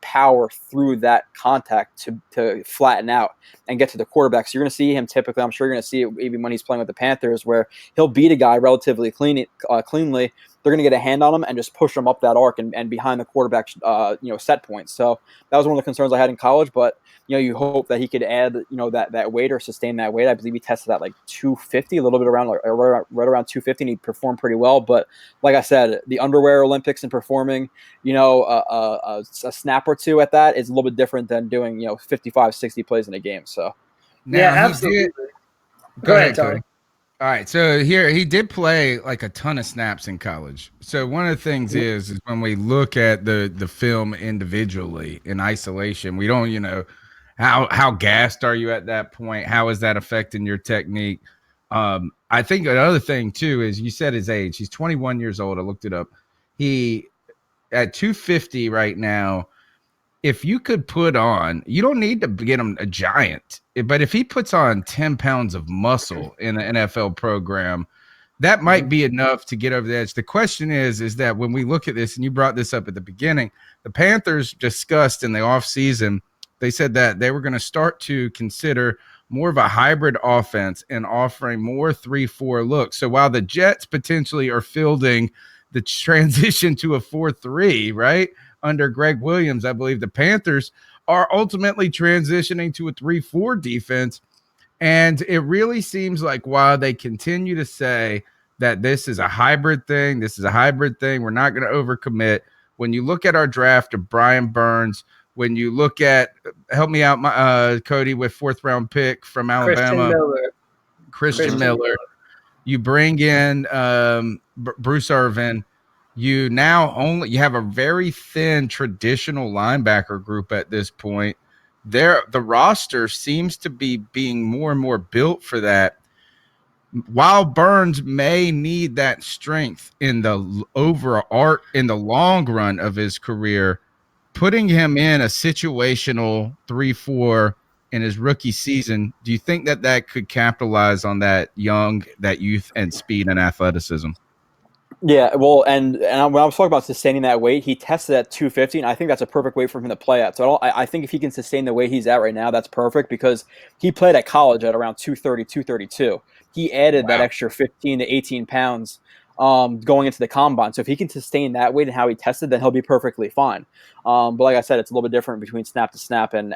power through that contact to flatten out and get to the quarterback. So you're going to see him typically. I'm sure you're going to see it even when he's playing with the Panthers, where he'll beat a guy relatively cleanly. They're going to get a hand on him and just push him up that arc and behind the quarterback's set point. So that was one of the concerns I had in college, but you hope that he could add that weight or sustain that weight. I believe he tested at like 250, a little bit around right around 250, and he performed pretty well. But like I said, the underwear Olympics and performing a snap or two at that is a little bit different than doing 55, 60 plays in a game. So yeah, absolutely. Go ahead, Tony. All right, so here he did play like a ton of snaps in college. So one of the things is when we look at the film individually in isolation, we don't how gassed are you at that point? How is that affecting your technique? I think another thing too is you said his age. He's 21 years old. I looked it up. He at 250 right now. If you could put on, you don't need to get him a giant, but if he puts on 10 pounds of muscle in an NFL program, that might be enough to get over the edge. The question is that when we look at this, and you brought this up at the beginning, the Panthers discussed in the offseason, they said that they were going to start to consider more of a hybrid offense and offering more 3-4 looks. So while the Jets potentially are fielding the transition to a 4-3, right, under Greg Williams, I believe the Panthers are ultimately transitioning to a 3-4 defense. And it really seems like while they continue to say that this is a hybrid thing, we're not going to overcommit. When you look at our draft of Brian Burns, when you look at, help me out, Cody, with 4th round pick from Alabama, Christian Miller. You bring in Bruce Irvin. You have a very thin traditional linebacker group at this point. The roster seems to be being more and more built for that. While Burns may need that strength in the in the long run of his career, putting him in a situational 3-4 in his rookie season, do you think that could capitalize on that youth and speed and athleticism? Yeah, well, and when I was talking about sustaining that weight, he tested at 250, and I think that's a perfect weight for him to play at. So I think if he can sustain the weight he's at right now, that's perfect, because he played at college at around 230, 232. He added that extra 15 to 18 pounds going into the combine. So if he can sustain that weight and how he tested, then he'll be perfectly fine. But like I said, it's a little bit different between snap to snap and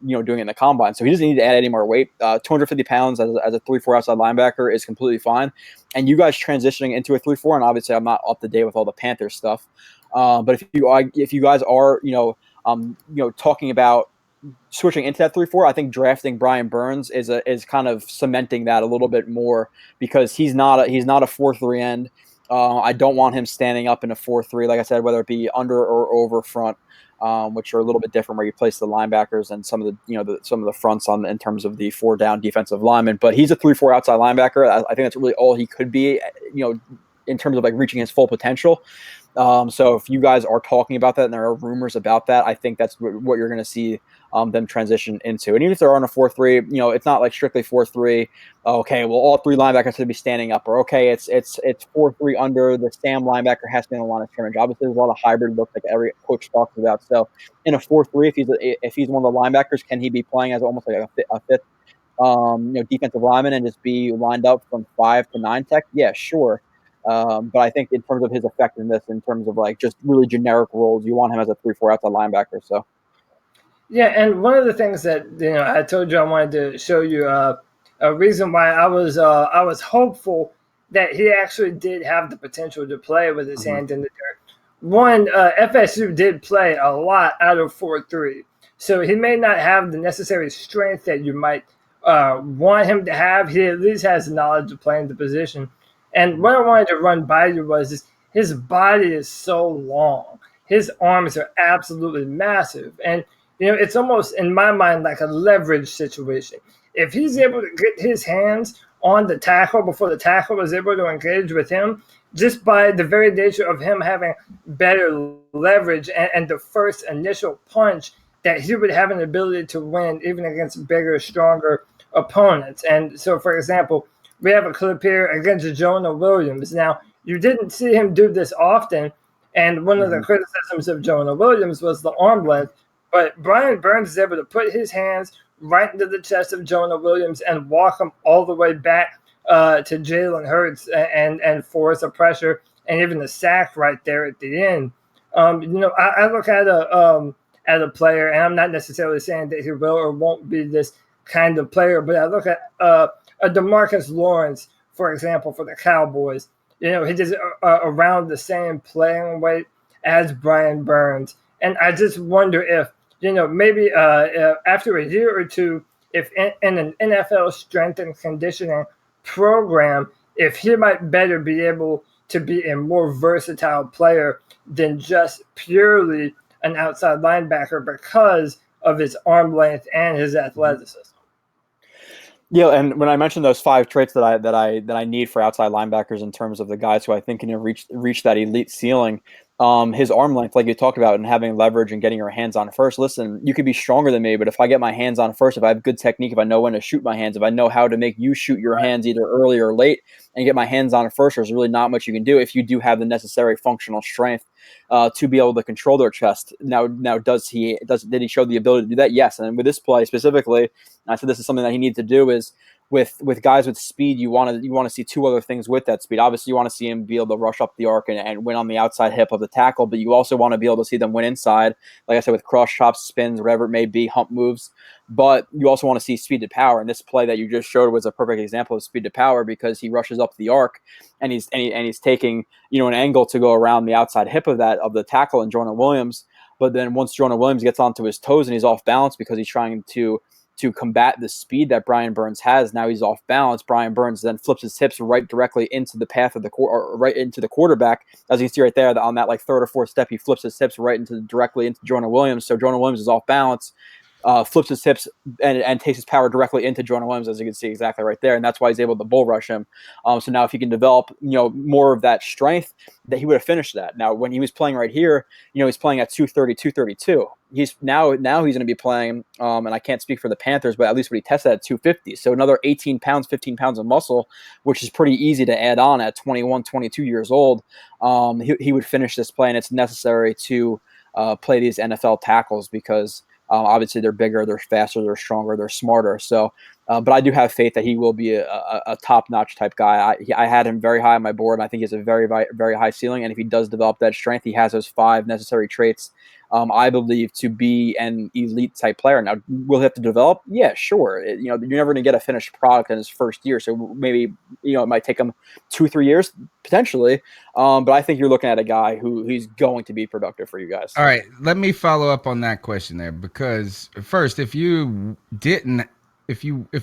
doing it in the combine. So he doesn't need to add any more weight. 250 pounds as a 3-4 outside linebacker is completely fine. And you guys transitioning into a 3-4, and obviously I'm not up to date with all the Panthers stuff. But if you guys are talking about switching into that 3-4, I think drafting Brian Burns is kind of cementing that a little bit more, because he's not a 4-3 end. I don't want him standing up in a 4-3, like I said, whether it be under or over front, which are a little bit different where you place the linebackers and some of the fronts in terms of the 4-down defensive lineman. But he's a 3-4 outside linebacker. I think that's really all he could be, in terms of like reaching his full potential. So if you guys are talking about that and there are rumors about that, I think that's what you're going to see them transition into. And even if they're on a 4-3, it's not like strictly 4-3. Okay, well, all three linebackers should be standing up, or okay, it's 4-3 under the Sam linebacker has to be on the line of scrimmage. Obviously, there's a lot of hybrid looks like every coach talks about. So in a 4-3, if he's one of the linebackers, can he be playing as almost like a fifth, defensive lineman and just be lined up from 5 to 9 tech? Yeah, sure. But I think in terms of his effectiveness, in terms of like just really generic roles, you want him as a 3-4 outside linebacker. So. Yeah, and one of the things that I told you I wanted to show you a reason why I was hopeful that he actually did have the potential to play with his hand in the dirt. One, FSU did play a lot out of 4-3, so he may not have the necessary strength that you might want him to have. He at least has the knowledge of playing the position. And what I wanted to run by you was his body is so long. His arms are absolutely massive. And it's almost, in my mind, like a leverage situation. If he's able to get his hands on the tackle before the tackle was able to engage with him, just by the very nature of him having better leverage and the first initial punch, that he would have an ability to win even against bigger, stronger opponents. And so, for example, we have a clip here against Jonah Williams. Now, you didn't see him do this often, and one of the criticisms of Jonah Williams was the arm length. But Brian Burns is able to put his hands right into the chest of Jonah Williams and walk him all the way back to Jalen Hurts and force a pressure and even a sack right there at the end. I look at a player, and I'm not necessarily saying that he will or won't be this kind of player, but I look at a DeMarcus Lawrence, for example, for the Cowboys. He is around the same playing weight as Brian Burns. And I just wonder if, maybe after a year or two, if in an NFL strength and conditioning program, if he might better be able to be a more versatile player than just purely an outside linebacker because of his arm length and his athleticism. Yeah, and when I mentioned those 5 traits that I need for outside linebackers in terms of the guys who I think can reach that elite ceiling, his arm length, like you talked about, and having leverage and getting your hands on first. Listen, you could be stronger than me, but if I get my hands on first, if I have good technique, if I know when to shoot my hands, if I know how to make you shoot your hands either early or late and get my hands on first, there's really not much you can do if you do have the necessary functional strength to be able to control their chest. Now, did he show the ability to do that? Yes. And with this play specifically, I said this is something that he needs to do is with guys with speed, you want to see 2 other things with that speed. Obviously, you want to see him be able to rush up the arc and win on the outside hip of the tackle, but you also want to be able to see them win inside, like I said, with cross chops, spins, whatever it may be, hump moves. But you also want to see speed to power. And this play that you just showed was a perfect example of speed to power because he rushes up the arc and he's taking an angle to go around the outside hip of the tackle and Jonah Williams. But then once Jonah Williams gets onto his toes and he's off balance because he's trying to combat the speed that Brian Burns has, now he's off balance. Brian Burns then flips his hips right directly into the path of right into the quarterback. As you can see right there, on that like 3rd or 4th step, he flips his hips directly into Jonah Williams. So Jonah Williams is off balance, flips his hips and takes his power directly into Jonah Williams, as you can see exactly right there. And that's why he's able to bull rush him. So now if he can develop, more of that strength, that he would have finished that. Now, when he was playing right here, he's playing at 230, 232. He's now he's going to be playing, and I can't speak for the Panthers, but at least what he tested at 250. So another 18 pounds, 15 pounds of muscle, which is pretty easy to add on at 21, 22 years old. He would finish this play, and it's necessary to play these NFL tackles because obviously they're bigger, they're faster, they're stronger, they're smarter. So, but I do have faith that he will be a top-notch type guy. I had him very high on my board, and I think he has a very, very high ceiling. And if he does develop that strength, he has those 5 necessary traits, I believe, to be an elite type player. Now, will he have to develop? Yeah, sure. You're never going to get a finished product in his first year, so maybe it might take him 2-3 years potentially. But I think you're looking at a guy he's going to be productive for you guys. All right, let me follow up on that question there, because first, if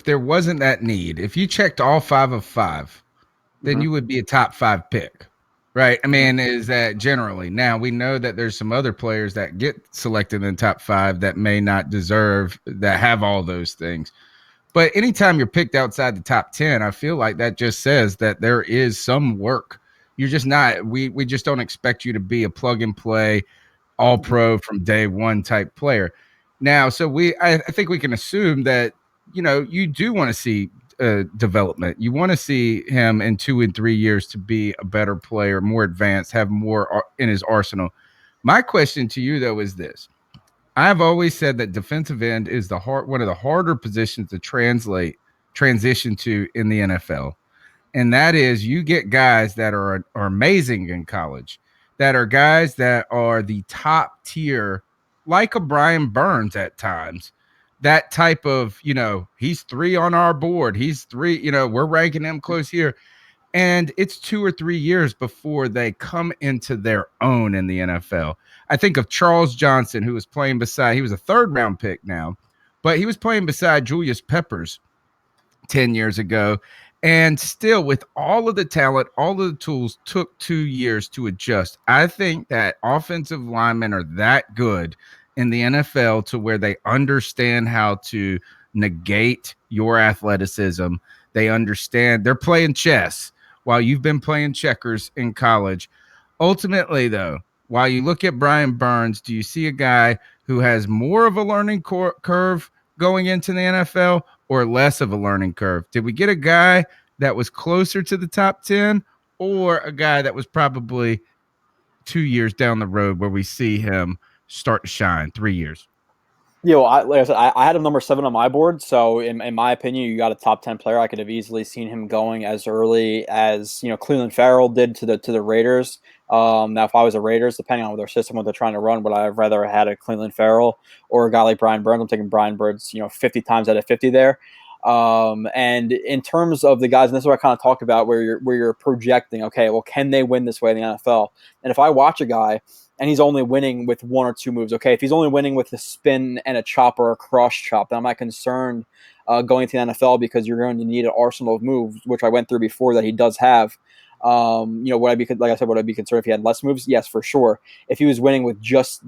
there wasn't that need, if you checked all 5 of 5, then you would be a top 5 pick, right? I mean, is that generally? Now, we know that there's some other players that get selected in the top 5 that may not deserve, that have all those things. But anytime you're picked outside the top 10, I feel like that just says that there is some work You're just not. We just don't expect you to be a plug and play, all pro from day one type player. Now, so I think we can assume that you do want to see development. You want to see him in 2 and 3 years to be a better player, more advanced, have more in his arsenal. My question to you though is this: I've always said that defensive end is one of the harder positions to transition to in the NFL. And that is, you get guys that are amazing in college, that are guys that are the top tier, like a Brian Burns at times. That type of, he's 3 on our board. He's 3, we're ranking him close here. And it's 2 or 3 years before they come into their own in the NFL. I think of Charles Johnson, who was playing beside, he was a 3rd round pick now, but he was playing beside Julius Peppers 10 years ago. And still, with all of the talent, all of the tools, took 2 years to adjust. I think that offensive linemen are that good in the NFL to where they understand how to negate your athleticism. They understand they're playing chess while you've been playing checkers in college. Ultimately, though, while you look at Brian Burns, do you see a guy who has more of a learning curve going into the NFL or less of a learning curve? Did we get a guy that was closer to the top 10 or a guy that was probably 2 years down the road where we see him start to shine? 3 years. Like I said, I had him number 7 on my board. So in my opinion, you got a top 10 player. I could have easily seen him going as early as Cleveland Farrell did to the Raiders. Now, if I was a Raiders, depending on their system, what they're trying to run, would I have rather had a Cleveland Farrell or a guy like Brian Burns? I'm taking Brian Burns, 50 times out of 50 there. And in terms of the guys, and this is what I kind of talked about, where you're projecting, okay, well, can they win this way in the NFL? And if I watch a guy and he's only winning with 1 or 2 moves, okay, if he's only winning with a spin and a chop or a cross chop, then I'm not concerned going to the NFL, because you're going to need an arsenal of moves, which I went through before that he does have. Would I be, like I said, would I be concerned if he had less moves? Yes, for sure. If he was winning with just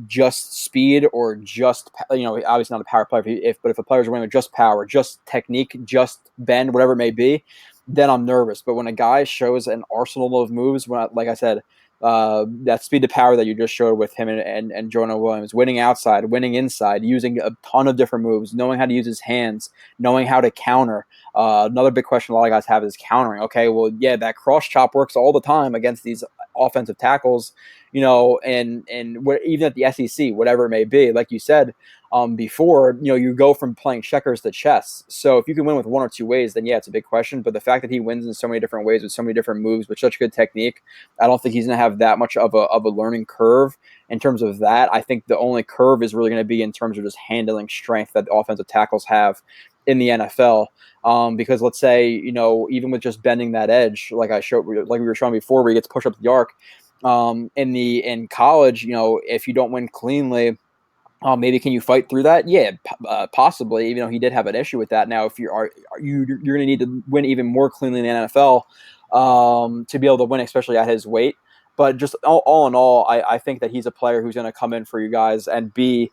speed or just, obviously not a power player, but if a player's winning with just power, just technique, just bend, whatever it may be, then I'm nervous. But when a guy shows an arsenal of moves, like I said, that speed to power that you just showed with him and Jonah Williams, winning outside, winning inside, using a ton of different moves, knowing how to use his hands, knowing how to counter. Another big question a lot of guys have is countering. Okay, well, yeah, that cross chop works all the time against these offensive tackles, and even at the SEC, whatever it may be. Like you said before, you go from playing checkers to chess. So if you can win with 1 or 2 ways, then yeah, it's a big question. But the fact that he wins in so many different ways with so many different moves with such good technique, I don't think he's going to have that much of a learning curve in terms of that. I think the only curve is really going to be in terms of just handling strength that the offensive tackles have in the NFL. Because let's say, even with just bending that edge, like we were showing before, where he gets pushed up the arc, in college, if you don't win cleanly, maybe can you fight through that? Yeah, possibly. Even though he did have an issue with that. Now, if you're going to need to win even more cleanly in the NFL to be able to win, especially at his weight. But just all in all, I think that he's a player who's going to come in for you guys and be,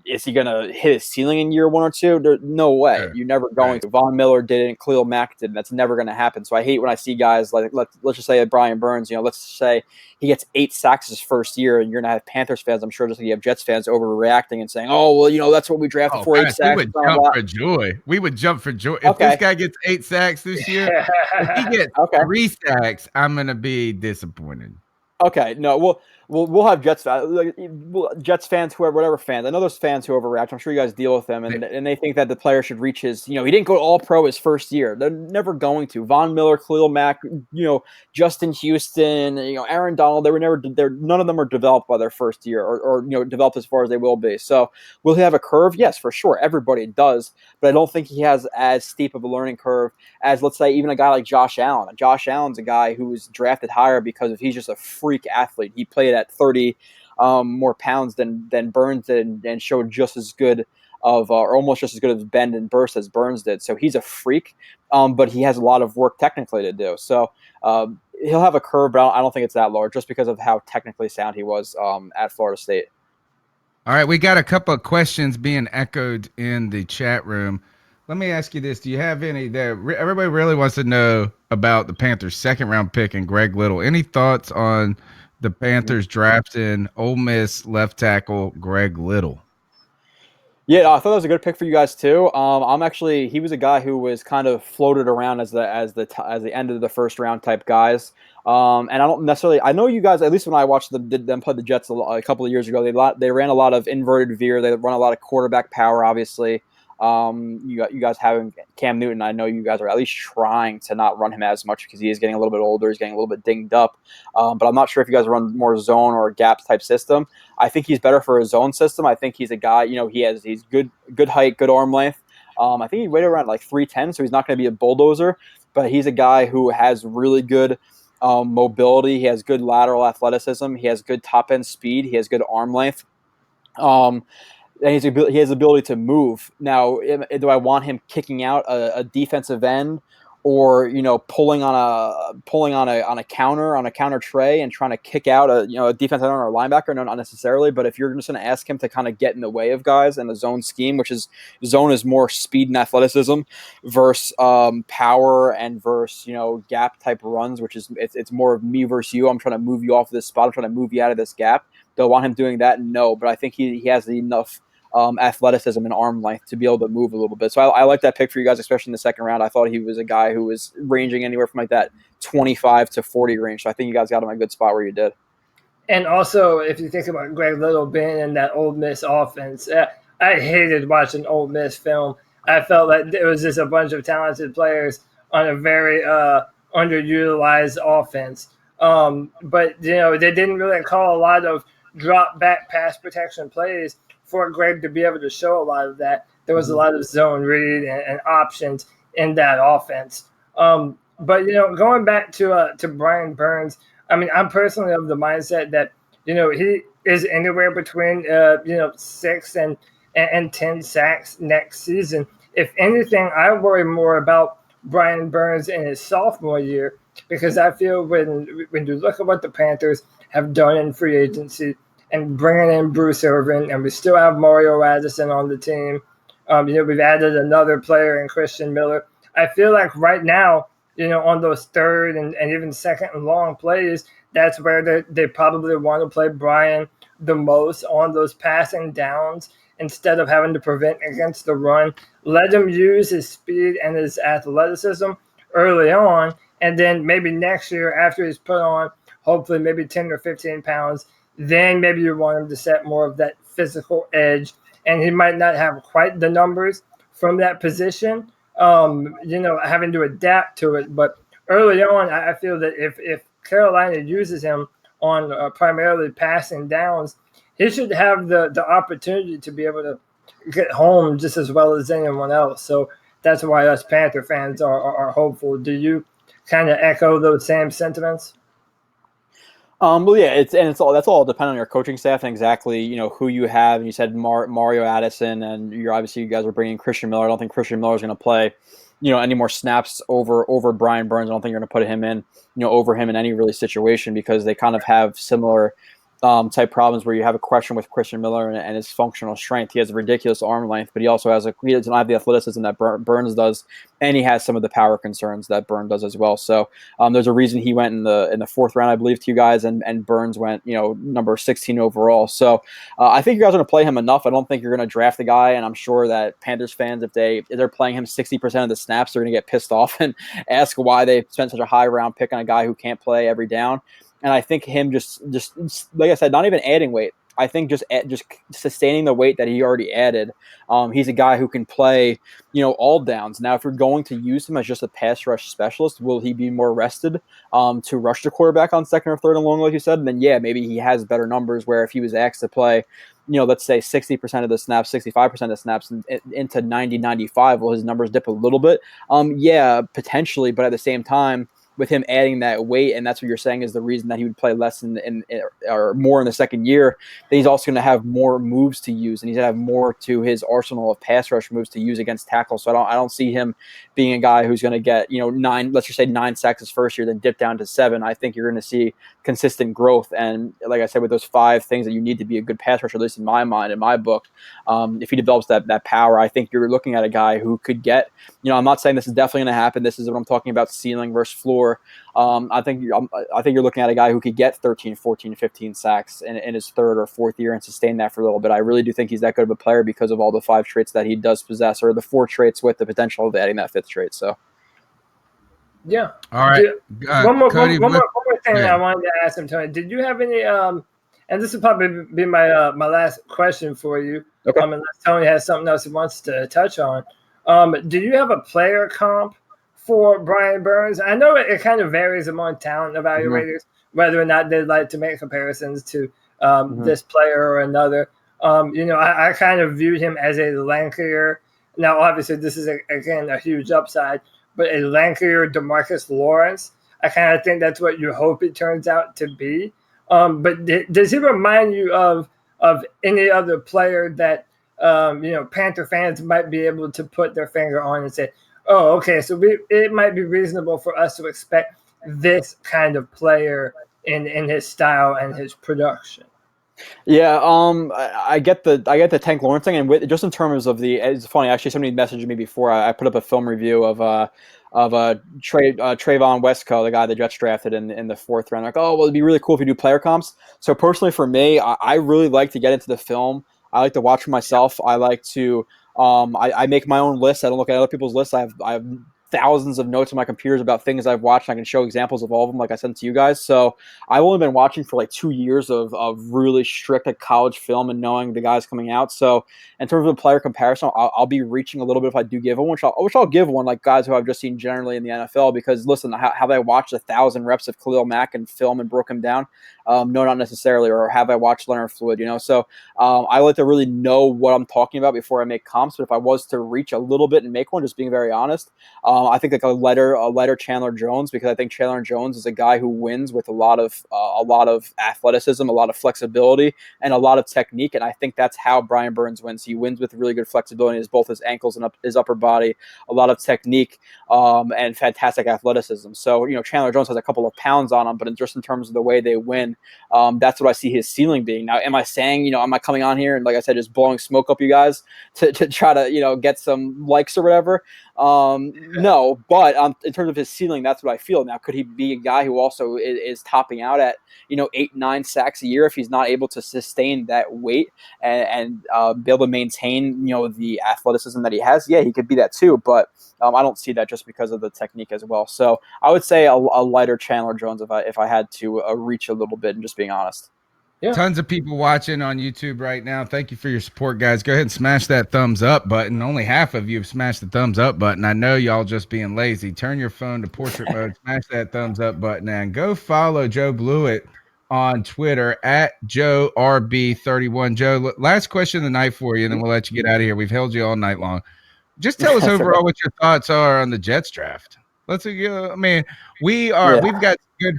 is he going to hit his ceiling in year 1 or 2? There's no way. Sure. You're never going to. Von Miller didn't. Khalil Mack didn't. That's never going to happen. So I hate when I see guys like, let's just say Brian Burns, let's say he gets 8 sacks his first year, and you're going to have Panthers fans, I'm sure, just like you have Jets fans, overreacting and saying, oh, well, that's what we drafted for, 8 sacks. We would jump for joy. We would jump for joy. If this guy gets 8 sacks this year, if he gets 3 sacks, I'm going to be disappointed. Okay, no, we'll have Jets fans, whoever, whatever fans. I know there's fans who overreact. I'm sure you guys deal with them, and they think that the player should reach his. He didn't go All Pro his first year. They're never going to. Von Miller, Khalil Mack, Justin Houston, Aaron Donald. None of them are developed by their first year, or developed as far as they will be. So will he have a curve? Yes, for sure. Everybody does, but I don't think he has as steep of a learning curve as, let's say, even a guy like Josh Allen. Josh Allen's a guy who was drafted higher because he's just a freak athlete. He played at 30 more pounds than Burns did, and showed just as good of or almost just as good of bend and burst as Burns did. So he's a freak, but he has a lot of work technically to do. So he'll have a curve, but I don't think it's that large, just because of how technically sound he was at Florida State. All right, we got a couple of questions being echoed in the chat room. Let me ask you this: do you have any there? Everybody really wants to know about the Panthers' second-round pick and Greg Little. Any thoughts on the Panthers drafting Ole Miss left tackle Greg Little? Yeah, I thought that was a good pick for you guys too. He was a guy who was kind of floated around as the end of the first round type guys. And I don't necessarily. I know you guys. At least when I watched them play the Jets a couple of years ago, they ran a lot of inverted veer. They run a lot of quarterback power. Obviously, you guys having Cam Newton. I know you guys are at least trying to not run him as much because he is getting a little bit older. He's getting a little bit dinged up. But I'm not sure if you guys run more zone or gap type system. I think he's better for a zone system. I think he's a guy. He's good height, good arm length. I think he weighed around like 310, so he's not going to be a bulldozer. But he's a guy who has really good mobility. He has good lateral athleticism. He has good top end speed. He has good arm length. And he has the ability to move. Now, do I want him kicking out a defensive end, or pulling on a counter tray and trying to kick out a defensive end or a linebacker? No, not necessarily. But if you're just going to ask him to kind of get in the way of guys in the zone scheme, zone is more speed and athleticism versus power and versus gap type runs, which is it's more of me versus you. I'm trying to move you off of this spot. I'm trying to move you out of this gap. Do I want him doing that? No, but I think he has enough athleticism and arm length to be able to move a little bit. So I like that pick for you guys, especially in the second round. I thought he was a guy who was ranging anywhere from like that 25 to 40 range. So I think you guys got him a good spot where you did. And also, if you think about Greg Little being in that Ole Miss offense, I hated watching Ole Miss film. I felt like it was just a bunch of talented players on a very underutilized offense. But they didn't really call a lot of drop back pass protection plays for Greg to be able to show a lot of that. There was a lot of zone read and options in that offense. But going back to Brian Burns, I mean, I'm personally of the mindset that he is anywhere between 6 and 10 sacks next season. If anything, I worry more about Brian Burns in his sophomore year, because I feel when you look at what the Panthers have done in free agency and bringing in Bruce Irvin, and we still have Mario Addison on the team. We've added another player in Kristen Miller. I feel like right now, on those third and even second and long plays, that's where they probably want to play Brian the most, on those passing downs, instead of having to prevent against the run. Let him use his speed and his athleticism early on, and then maybe next year, after he's put on hopefully maybe 10 or 15 pounds, then maybe you want him to set more of that physical edge. And he might not have quite the numbers from that position, having to adapt to it. But early on, I feel that if Carolina uses him on primarily passing downs, he should have the opportunity to be able to get home just as well as anyone else. So that's why us Panther fans are hopeful. Do you kind of echo those same sentiments? Well, yeah, that's all dependent on your coaching staff and exactly who you have. And you said Mario Addison, and you guys are bringing Christian Miller. I don't think Christian Miller is going to play any more snaps over Brian Burns. I don't think you're going to put him in over him in any really situation, because they kind of have similar type problems where you have a question with Christian Miller and his functional strength. He has a ridiculous arm length, but he also he doesn't have the athleticism that Burns does, and he has some of the power concerns that Burns does as well. So there's a reason he went in the fourth round, I believe, to you guys, and Burns went number 16 overall. So I think you guys are going to play him enough. I don't think you're going to draft the guy, and I'm sure that Panthers fans, if they're playing him 60% of the snaps, they're going to get pissed off and ask why they spent such a high round pick on a guy who can't play every down. And I think him just like I said, not even adding weight. I think just sustaining the weight that he already added. He's a guy who can play, all downs. Now, if you're going to use him as just a pass rush specialist, will he be more rested to rush the quarterback on second or third and long, like you said? And then, yeah, maybe he has better numbers where if he was asked to play, let's say 60% of the snaps, 65% of the snaps into 90, 95, will his numbers dip a little bit? Yeah, potentially. But at the same time, with him adding that weight, and that's what you're saying is the reason that he would play less or more in the second year, then he's also going to have more moves to use, and he's going to have more to his arsenal of pass rush moves to use against tackles. So I don't see him being a guy who's going to get 9 sacks his first year, then dip down to 7. I think you're going to see consistent growth. And like I said, with those 5 things that you need to be a good pass rusher, at least in my mind, in my book, if he develops that power, I think you're looking at a guy who could get, I'm not saying this is definitely going to happen. This is what I'm talking about, ceiling versus floor. I think you're looking at a guy who could get 13, 14, 15 sacks in his 3rd or 4th year and sustain that for a little bit. I really do think he's that good of a player because of all the 5 traits that he does possess, or the 4 traits with the potential of adding that 5th trait. So, yeah. All right. One more Cody, thing I wanted to ask him, Tony. Did you have any? And this will probably be my my last question for you. Okay. Unless Tony has something else he wants to touch on. Do you have a player comp for Brian Burns? I know it kind of varies among talent evaluators whether or not they'd like to make comparisons to this player or another. I kind of viewed him as a lankier. Now, obviously, this is again a huge upside, but a lankier DeMarcus Lawrence. I kind of think that's what you hope it turns out to be. But does he remind you of any other player that Panther fans might be able to put their finger on and say, oh, okay, so it might be reasonable for us to expect this kind of player in his style and his production? Yeah, I get the Tank Lawrence thing, and just in terms of it's funny, actually, somebody messaged me before. I put up a film review of Trayvon Westco, the guy the Jets drafted in the 4th round. Like, oh, well, it'd be really cool if you do player comps. So personally, for me, I really like to get into the film. I like to watch for myself. I like to I make my own lists. I don't look at other people's lists. I have thousands of notes on my computers about things I've watched. And I can show examples of all of them, like I sent to you guys. So I've only been watching for like 2 years of really strict college film and knowing the guys coming out. So in terms of the player comparison, I'll be reaching a little bit if I do give one, which I'll give one, like guys who I've just seen generally in the NFL. Because listen, have I watched 1,000 reps of Khalil Mack and film and broke him down? No, not necessarily. Or have I watched Leonard Floyd? So I like to really know what I'm talking about before I make comps. But if I was to reach a little bit and make one, just being very honest, I think like a lighter Chandler Jones, because I think Chandler Jones is a guy who wins with a lot of athleticism, a lot of flexibility, and a lot of technique. And I think that's how Brian Burns wins. He wins with really good flexibility in both his ankles and his upper body, a lot of technique, and fantastic athleticism. So Chandler Jones has a couple of pounds on him, but just in terms of the way they win, that's what I see his ceiling being. Now, am I saying am I coming on here and, like I said, just blowing smoke up you guys to try to get some likes or whatever? No, but in terms of his ceiling, that's what I feel. Now, could he be a guy who also is topping out at 8-9 sacks a year if he's not able to sustain that weight and be able to maintain the athleticism that he has? Yeah, he could be that too, but I don't see that just because of the technique as well. So I would say a lighter Chandler Jones if I had to reach a little bit, and just being honest. Yeah. Tons of people watching on YouTube right now. Thank you for your support, guys. Go ahead and smash that thumbs up button. Only half of you have smashed the thumbs up button. I know y'all just being lazy. Turn your phone to portrait mode, smash that thumbs up button, and go follow Joe Blewitt on Twitter at JoeRB31. Joe, last question of the night for you, and then we'll let you get out of here. We've held you all night long. Just tell us overall what your thoughts are on the Jets draft. We've got good.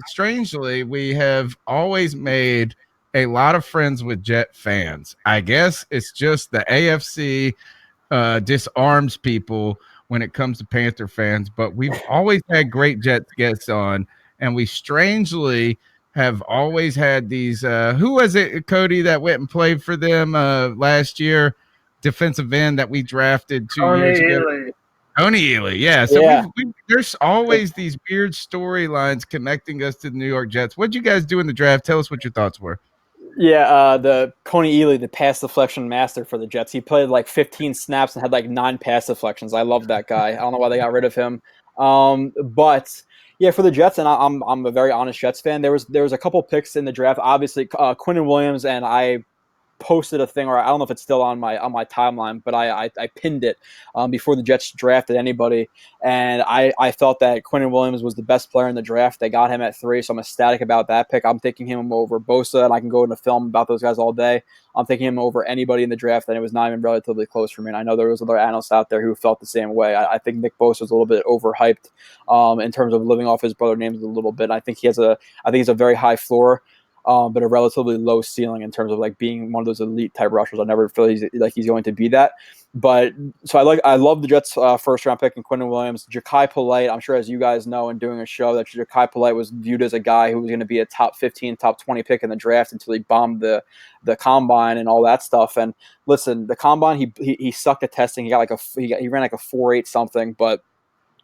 Strangely, we have always made a lot of friends with Jet fans. I guess it's just the AFC disarms people when it comes to Panther fans, but we've always had great Jets guests on, and we strangely have always had these. Who was it, Cody, that went and played for them last year? Defensive end that we drafted 2 years ago. Tony Ely, yeah. So there's always these weird storylines connecting us to the New York Jets. What did you guys do in the draft? Tell us what your thoughts were. Yeah, the Coney Ely, the pass deflection master for the Jets. He played like 15 snaps and had like 9 pass deflections. I love that guy. I don't know why they got rid of him. But yeah, for the Jets, and I'm a very honest Jets fan. There was a couple picks in the draft. Obviously, Quinnen Williams, and I posted a thing, or I don't know if it's still on my timeline, but I pinned it before the Jets drafted anybody, and I felt that Quinnen Williams was the best player in the draft. They got him at 3, so I'm ecstatic about that pick. I'm taking him over Bosa, and I can go into film about those guys all day. I'm taking him over anybody in the draft, and it was not even relatively close for me. And I know there was other analysts out there who felt the same way. I think Nick Bosa was a little bit overhyped in terms of living off his brother names a little bit. I think he's a very high floor. but a relatively low ceiling in terms of like being one of those elite type rushers. I never feel he's going to be that. But so I love the Jets' first round pick in Quinton Williams. Ja'Kai Polite, I'm sure as you guys know in doing a show that Ja'Kai Polite was viewed as a guy who was going to be a top 15, top 20 pick in the draft until he bombed the combine and all that stuff. And listen, the combine he sucked at testing. He got he ran like a 4.8 something, but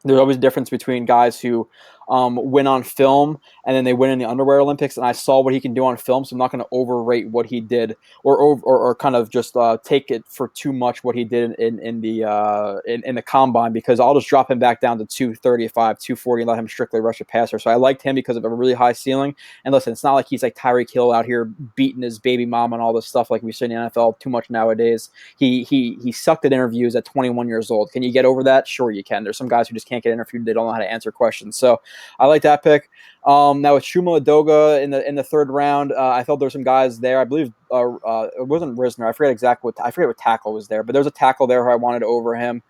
there's always a difference between guys who win on film and then they win in the underwear Olympics. And I saw what he can do on film, so I'm not going to overrate what he did or kind of just take it for too much what he did in the combine, because I'll just drop him back down to 235, 240 and let him strictly rush a passer. So I liked him because of a really high ceiling. And listen, it's not like he's like Tyreek Hill out here beating his baby mom and all this stuff like we see in the NFL too much nowadays. He sucked at interviews at 21 years old. Can you get over that? Sure you can. There's some guys who just can't get interviewed. They don't know how to answer questions. So I like that pick. Now with Chuma Edoga in the third round, I thought there were some guys there. I believe it wasn't Risner. I forget what tackle was there, but there's a tackle there who I wanted over him.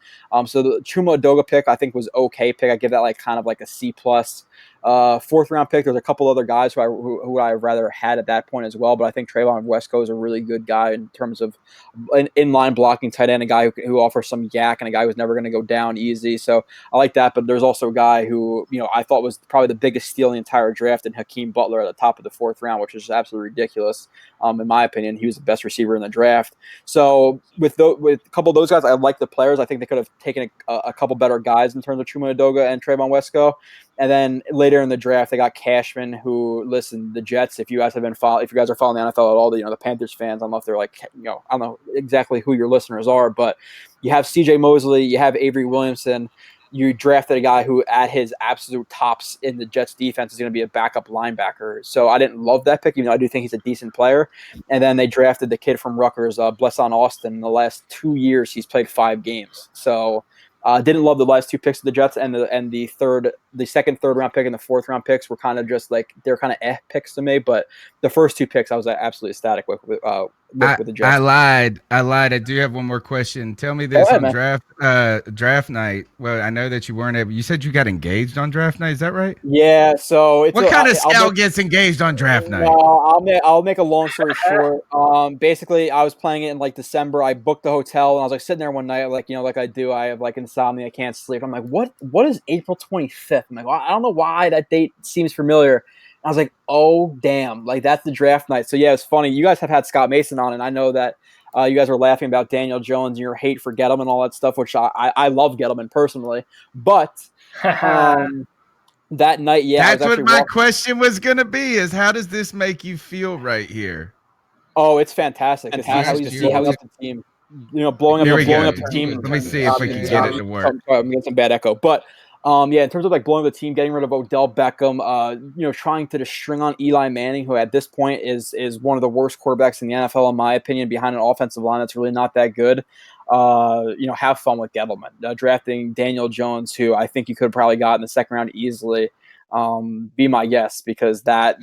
So the Chuma Edoga pick I think was okay pick. I give that like kind of like a C+. Fourth round pick. There's a couple other guys who I rather had at that point as well, but I think Trayvon Wesco is a really good guy in terms of an inline blocking tight end, a guy who offers some yak and a guy who's never going to go down easy. So I like that. But there's also a guy who I thought was probably the biggest steal in the entire draft in Hakeem Butler at the top of the fourth round, which is absolutely ridiculous. In my opinion, he was the best receiver in the draft. So with a couple of those guys, I like the players. I think they could have taken a couple better guys in terms of Chuma Edoga and Trayvon Wesco. And then later in the draft, they got Cashman, who, listen, the Jets, if you guys are following the NFL at all, the Panthers fans, I don't know if they're like, I don't know exactly who your listeners are, but you have CJ Mosley, you have Avery Williamson. You drafted a guy who at his absolute tops in the Jets defense is going to be a backup linebacker. So I didn't love that pick, even though I do think he's a decent player. And then they drafted the kid from Rutgers, Blesson Austin. In the last 2 years, he's played 5 games. So didn't love the last 2 picks of the Jets, and the second, third round pick and the fourth round picks were kind of just like they're kind of picks to me. But the first 2 picks I was absolutely ecstatic with the Jets. I lied. I do have one more question. Tell me this on draft night. Well, I know that you weren't able. You said you got engaged on draft night. Is that right? Yeah. So what kind of scout gets engaged on draft night? I'll make a long story short. Basically, I was playing it in like December. I booked the hotel and I was like sitting there one night, like like I do. I have like insomnia. I can't sleep. I'm like, what is April 25th? I'm like, well, I don't know why that date seems familiar. I was like, oh, damn, like that's the draft night. So, yeah, it's funny. You guys have had Scott Mason on, and I know that you guys were laughing about Daniel Jones and your hate for Gettleman and all that stuff, which I love Gettleman personally. But that night, yeah. That's what my question was going to be is how does this make you feel right here? Oh, it's fantastic. To see how he's the team. Blowing up the team. Let me see if we can get it to work. I'm getting some bad echo. But in terms of like blowing the team, getting rid of Odell Beckham, trying to just string on Eli Manning, who at this point is one of the worst quarterbacks in the NFL, in my opinion, behind an offensive line that's really not that good. Have fun with Gettleman. Drafting Daniel Jones, who I think you could have probably got in the second round easily. Be my guest, because that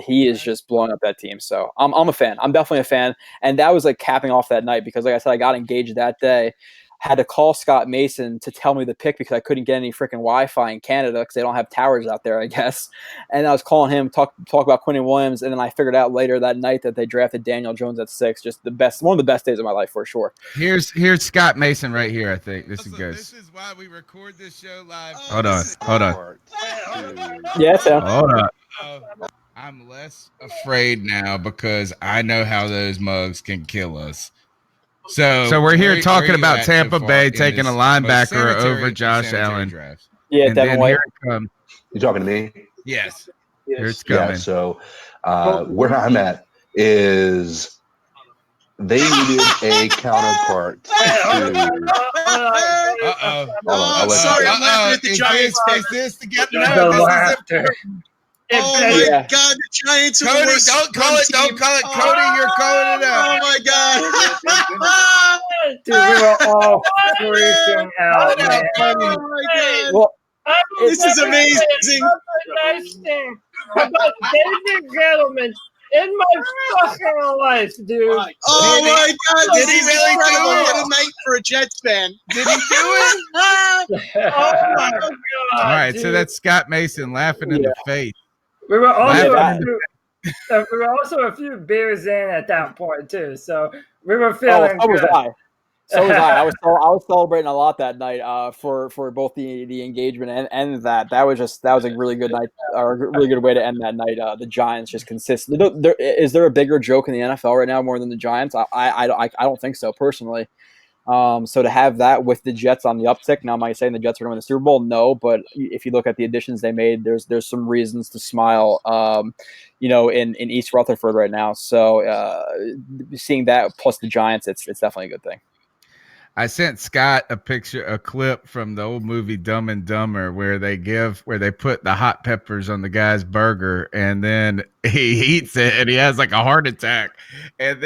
he is just blowing up that team. So I'm a fan. I'm definitely a fan. And that was like capping off that night, because like I said, I got engaged that day. Had to call Scott Mason to tell me the pick because I couldn't get any freaking Wi-Fi in Canada because they don't have towers out there, I guess. And I was calling him, talk about Quinton Williams, and then I figured out later that night that they drafted Daniel Jones at 6. Just one of the best days of my life for sure. Here's Scott Mason right here. I think this is good. This is why we record this show live. Hold on. Yeah, Sam. Hold on. I'm less afraid now because I know how those mugs can kill us. So we're here talking about Tampa Bay taking a linebacker over Josh Allen. Yeah, Devin White. You talking to me? Yes. Here it's coming. Yeah, so where I'm at is they needed a counterpart to... Sorry, I'm laughing at the Giants pick. This to get laughter. Oh my God, the Giants are the worst. Don't call it. Cody, you're calling it out. Oh my God. Dude, we were all freaking out, man. Oh my God. Well, this is amazing. The nice thing about David Gettleman in my fucking life, dude. Oh my God. Did he really do it? What a night for a Jets fan. Did he do it? Oh my God. All right, dude. so that's Scott Mason laughing in the face. We were also we were also a few beers in at that point too, so we were Oh, feeling so was good. I. So was I. I was celebrating a lot that night for both the engagement and that was a really good night, or a really good way to end that night. The Giants just consistent. Is there a bigger joke in the NFL right now more than the Giants? I don't think so personally. So to have that with the Jets on the uptick, now am I saying the Jets are going to win the Super Bowl? No, but if you look at the additions they made, there's some reasons to smile. In East Rutherford right now. So seeing that plus the Giants, it's definitely a good thing. I sent Scott a clip from the old movie Dumb and Dumber where they put the hot peppers on the guy's burger and then he eats it and he has like a heart attack and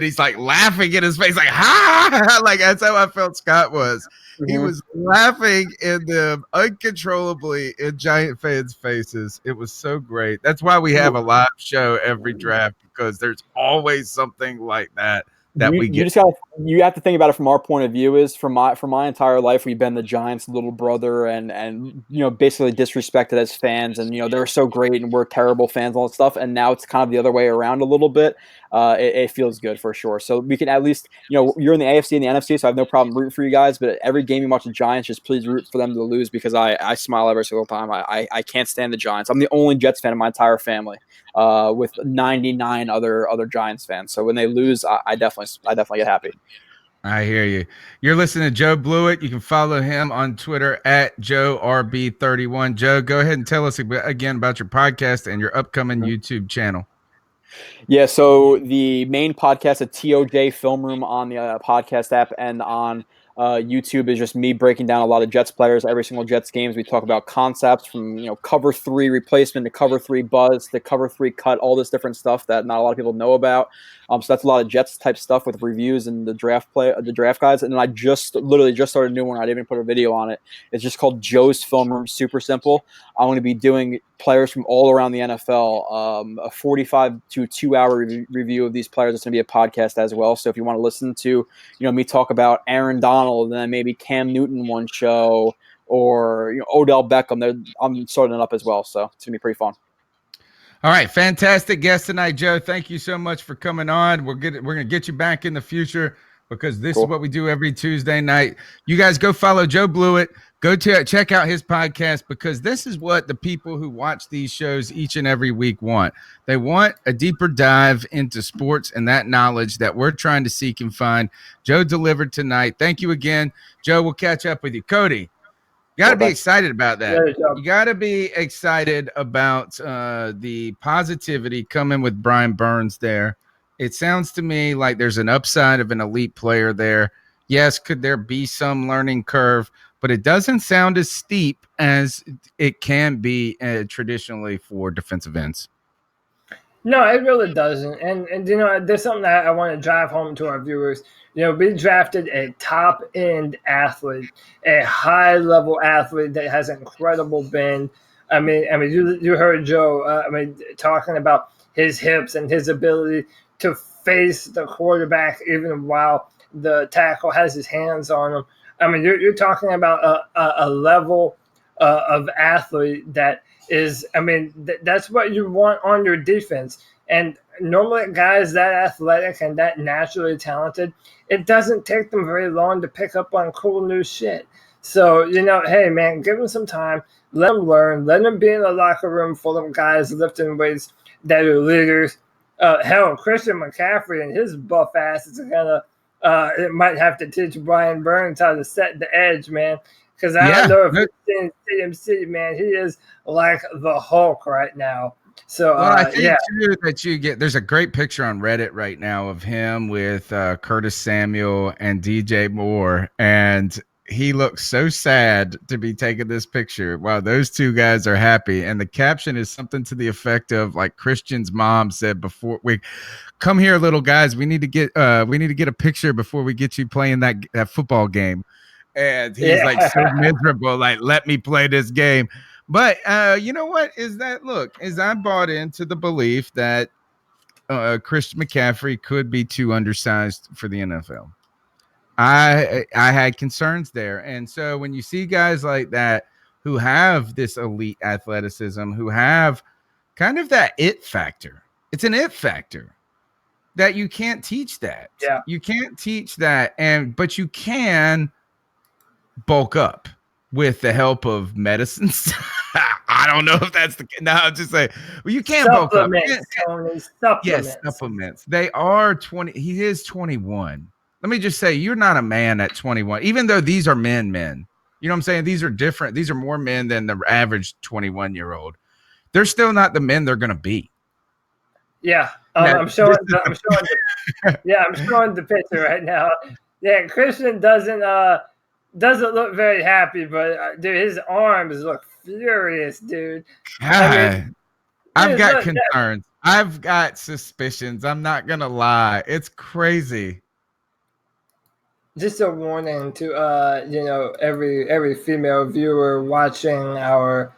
he's like laughing in his face like ha like that's how I felt Scott was. Mm-hmm. He was laughing in them uncontrollably in Giant fans' faces. It was so great. That's why we have a live show every draft, because there's always something like that we get. You have to think about it from our point of view. Is from my entire life, we've been the Giants' little brother, and basically disrespected as fans, and they're so great, and we're terrible fans, and all that stuff. And now it's kind of the other way around a little bit. It feels good for sure. So we can at least, you're in the AFC and the NFC, so I have no problem rooting for you guys. But every game you watch the Giants, just please root for them to lose, because I smile every single time. I can't stand the Giants. I'm the only Jets fan in my entire family, with 99 other Giants fans. So when they lose, I definitely get happy. I hear you. You're listening to Joe Blewitt. You can follow him on Twitter at JoeRB31. Joe, go ahead and tell us again about your podcast and your upcoming YouTube channel. Yeah, so the main podcast at TOJ Film Room on the podcast app and on YouTube is just me breaking down a lot of Jets players, every single Jets games. We talk about concepts from cover 3 replacement to cover 3 buzz to cover 3 cut, all this different stuff that not a lot of people know about. So that's a lot of Jets type stuff with reviews and the draft guides. And then I literally just started a new one. I didn't even put a video on it. It's just called Joe's Film Room. Super simple. I'm going to be doing players from all around the NFL, a 45 to 2-hour review of these players. It's going to be a podcast as well. So if you want to listen to, me talk about Aaron Donald and then maybe Cam Newton one show, or Odell Beckham, I'm sorting it up as well. So it's going to be pretty fun. All right, fantastic guest tonight, Joe. Thank you so much for coming on. We're going to get you back in the future, because this is what we do every Tuesday night. You guys go follow Joe Blewitt. Go check out his podcast, because this is what the people who watch these shows each and every week want. They want a deeper dive into sports and that knowledge that we're trying to seek and find. Joe delivered tonight. Thank you again. Joe, we'll catch up with you. Cody, you got to be excited about that. You got to be excited about the positivity coming with Brian Burns there. It sounds to me like there's an upside of an elite player there. Yes, could there be some learning curve, but it doesn't sound as steep as it can be traditionally for defensive ends. No, it really doesn't. And there's something that I want to drive home to our viewers. We drafted a top-end athlete, a high-level athlete that has incredible bend. I mean, you heard Joe, talking about his hips and his ability to face the quarterback even while the tackle has his hands on him. You're talking about a level of athlete that is, that's what you want on your defense. And normally guys that athletic and that naturally talented, it doesn't take them very long to pick up on cool new shit. So, hey, man, give them some time. Let them learn. Let them be in a locker room full of guys lifting weights that are leaders. Hell, Christian McCaffrey and his buff ass is going to it might have to teach Brian Burns how to set the edge, man. Because I don't know if you've seen CMC, man. He is like the Hulk right now. So, I think too that there's a great picture on Reddit right now of him with Curtis Samuel and DJ Moore, and he looks so sad to be taking this picture while those two guys are happy. And the caption is something to the effect of, like Christian's mom said before, we come here, little guys, we need to get a picture before we get you playing that football game. And he's like so miserable, like, let me play this game. But you know what is that? Look, is I bought into the belief that Christian McCaffrey could be too undersized for the NFL. I had concerns there. And so when you see guys like that who have this elite athleticism, who have kind of that it factor. It's an it factor that you can't teach that. Yeah. You can't teach that, but you can bulk up with the help of medicines. I don't know if that's the case. No, I'm just saying. Well, you can't bulk up. Tony, supplements. Yes, supplements. They are 20. He is 21. Let me just say, you're not a man at 21, even though these are men. You know what I'm saying? These are different. These are more men than the average 21-year-old. They're still not the men they're going to be. Yeah, I'm showing the picture right now. Yeah, Kristen doesn't look very happy, but dude, his arms look furious, dude. I've got concerns. I've got suspicions. I'm not gonna lie. It's crazy. Just a warning to every female viewer watching our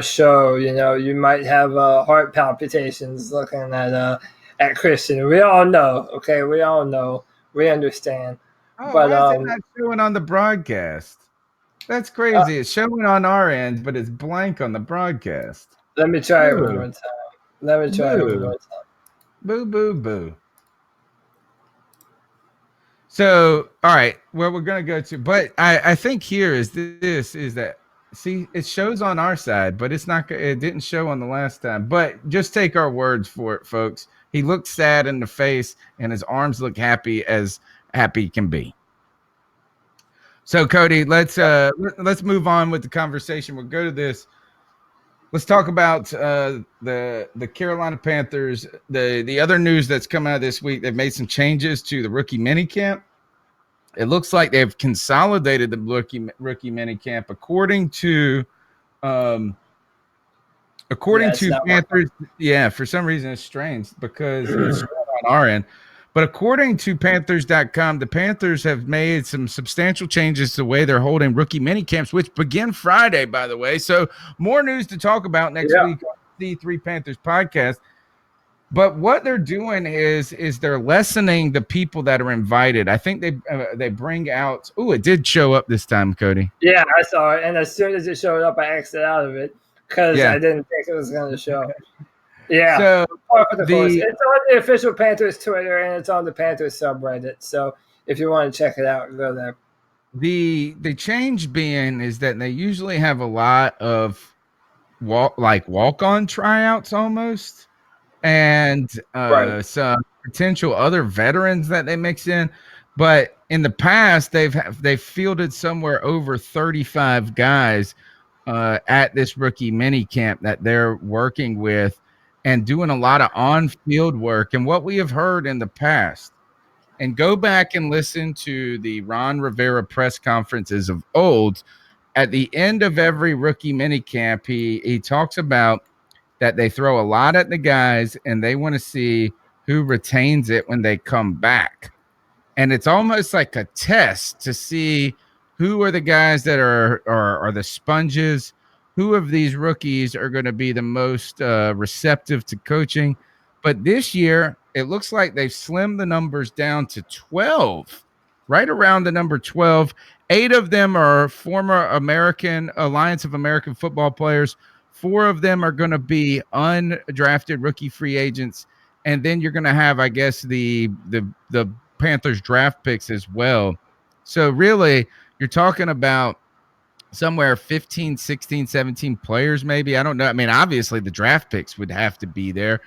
show. You might have heart palpitations looking at Christian. We all know, okay? We all know. We understand. Oh, but why is it not showing on the broadcast? That's crazy. It's showing on our end, but it's blank on the broadcast. Let me try it one more time. Boo, boo, boo. So, all right, where we're going to go to, but I think here is that, see, it shows on our side, but it didn't show on the last time. But just take our words for it, folks. He looked sad in the face, and his arms look happy as happy can be. So, Cody, let's move on with the conversation. We'll go to this. Let's talk about the Carolina Panthers. The other news that's come out this week, they've made some changes to the rookie minicamp. It looks like they've consolidated the rookie minicamp according to Panthers. Yeah, for some reason it's strange because it's on our end. But according to Panthers.com, the Panthers have made some substantial changes to the way they're holding rookie minicamps, which begin Friday, by the way. So more news to talk about next week on the C3 Panthers podcast. But what they're doing is they're lessening the people that are invited. I think they bring out. Oh, it did show up this time, Cody. Yeah, I saw it, and as soon as it showed up, I exited out of it because I didn't think it was going to show. Yeah, so it's on the official Panthers Twitter and it's on the Panthers subreddit. So if you want to check it out, go there. The change being is that they usually have a lot of walk-on tryouts almost, and some potential other veterans that they mix in. But in the past, they've fielded somewhere over 35 guys at this rookie mini camp that they're working with and doing a lot of on-field work. And what we have heard in the past, and go back and listen to the Ron Rivera press conferences of old, at the end of every rookie minicamp, he talks about that they throw a lot at the guys and they want to see who retains it when they come back. And it's almost like a test to see who are the guys that are the sponges. Who of these rookies are going to be the most receptive to coaching? But this year, it looks like they've slimmed the numbers down to 12, right around the number 12. 8 of them are former Alliance of American Football players. 4 of them are going to be undrafted rookie free agents. And then you're going to have, I guess, the Panthers draft picks as well. So really, you're talking about somewhere 15, 16, 17 players, maybe. I don't know. I mean, obviously the draft picks would have to be there.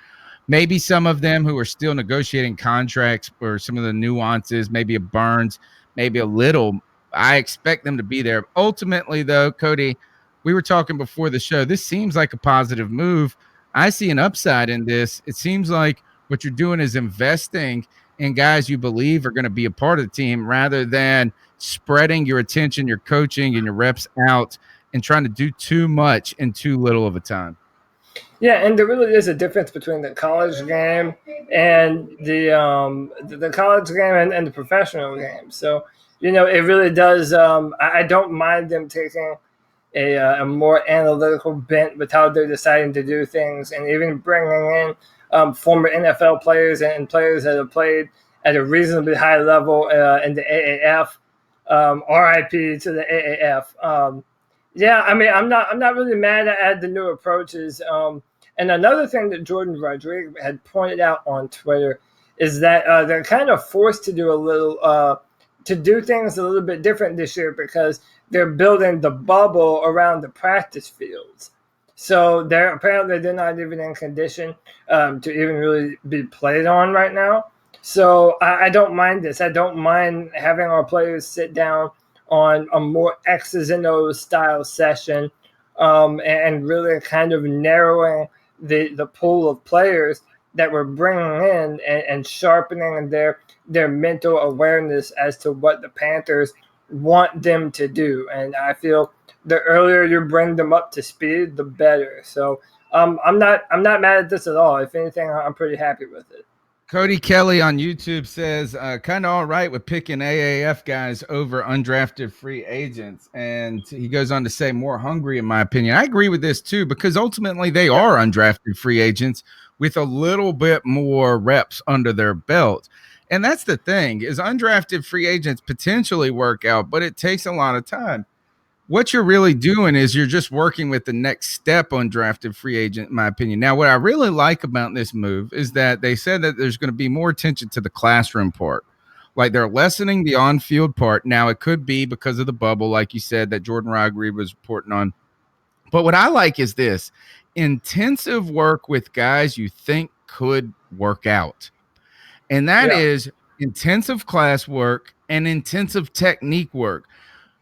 Maybe some of them who are still negotiating contracts or some of the nuances, maybe a Burns, maybe a Little. I expect them to be there. Ultimately, though, Cody, we were talking before the show. This seems like a positive move. I see an upside in this. It seems like what you're doing is investing in guys you believe are going to be a part of the team rather than spreading your attention, your coaching, and your reps out and trying to do too much in too little of a time. Yeah, and there really is a difference between the college game and the college game and the professional game. So, it really does. I don't mind them taking a more analytical bent with how they're deciding to do things, and even bringing in former NFL players and players that have played at a reasonably high level in the AAF. RIP to the AAF. Yeah, I mean, I'm not really mad at the new approaches. And another thing that Jordan Rodriguez had pointed out on Twitter is that they're kind of forced to do to do things a little bit different this year because they're building the bubble around the practice fields. So they're not even in condition to even really be played on right now. So I don't mind this. I don't mind having our players sit down on a more X's and O's style session and really kind of narrowing the pool of players that we're bringing in and sharpening their mental awareness as to what the Panthers want them to do. And I feel the earlier you bring them up to speed, the better. So I'm not mad at this at all. If anything, I'm pretty happy with it. Cody Kelly on YouTube says, kind of all right with picking AAF guys over undrafted free agents. And he goes on to say more hungry, in my opinion. I agree with this too, because ultimately they are undrafted free agents with a little bit more reps under their belt. And that's the thing, is undrafted free agents potentially work out, but it takes a lot of time. What you're really doing is you're just working with the next step undrafted free agent, in my opinion. Now, what I really like about this move is that they said that there's going to be more attention to the classroom part. Like they're lessening the on-field part. Now, it could be because of the bubble, like you said, that Jordan Rodriguez was reporting on. But what I like is this: intensive work with guys you think could work out. And that is intensive class work and intensive technique work.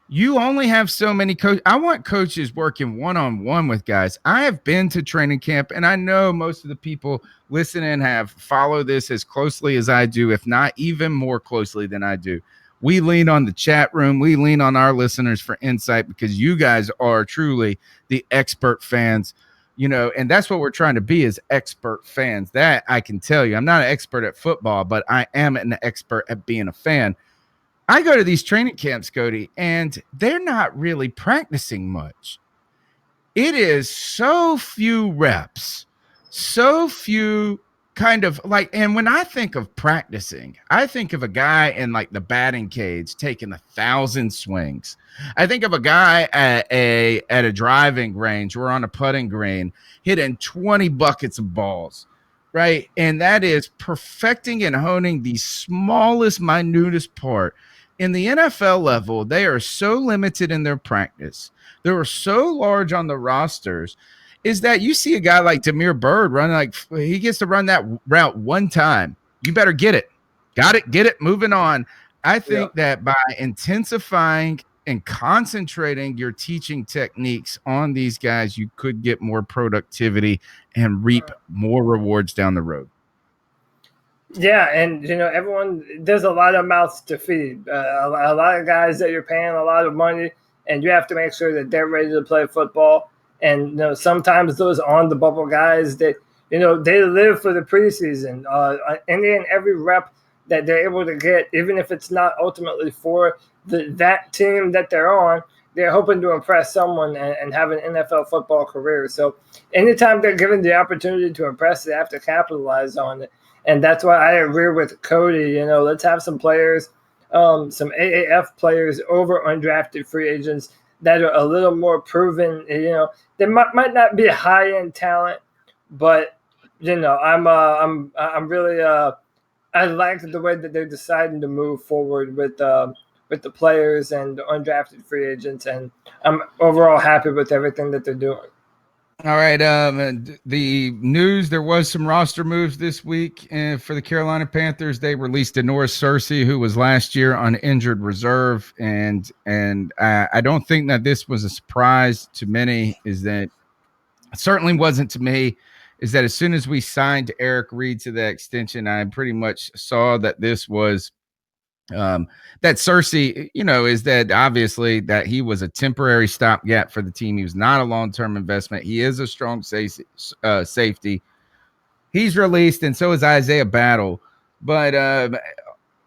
You only have so many coaches. I want coaches working one-on-one with guys. I have been to training camp, and I know most of the people listening have followed this as closely as I do, if not even more closely than I do. We lean on the chat room. We lean on our listeners for insight because you guys are truly the expert fans, and that's what we're trying to be, is expert fans. That I can tell you. I'm not an expert at football, but I am an expert at being a fan. I go to these training camps, Cody, and they're not really practicing much. It is so few reps, so few kind of like, and when I think of practicing, I think of a guy in like the batting cage taking 1,000 swings. I think of a guy at a driving range or on a putting green hitting 20 buckets of balls. Right. And that is perfecting and honing the smallest, minutest part. In the NFL level, they are so limited in their practice. They are so large on the rosters, is that you see a guy like Da'Norris Bird run, like he gets to run that route one time. You better get it. Got it. Get it. Moving on. I think that by intensifying and concentrating your teaching techniques on these guys, you could get more productivity and reap more rewards down the road. Yeah, and everyone, there's a lot of mouths to feed. A lot of guys that you're paying a lot of money, and you have to make sure that they're ready to play football. And sometimes those on the bubble guys that they live for the preseason. Any and every rep that they're able to get, even if it's not ultimately for that team that they're on, they're hoping to impress someone and have an NFL football career. So anytime they're given the opportunity to impress, they have to capitalize on it. And that's why I agree with Cody. Let's have some players, some AAF players over undrafted free agents that are a little more proven. They might not be high-end talent, but I'm really I like the way that they're deciding to move forward with the players and the undrafted free agents, and I'm overall happy with everything that they're doing. All right. The news, there was some roster moves this week for the Carolina Panthers. They released Da'Norris Searcy, who was last year on injured reserve. And I don't think that this was a surprise to many, is that it certainly wasn't to me, is that as soon as we signed Eric Reed to that extension, I pretty much saw that this was that Searcy, is that obviously that he was a temporary stopgap for the team. He was not a long-term investment. He is a strong safety. He's released, and so is Isaiah Battle. But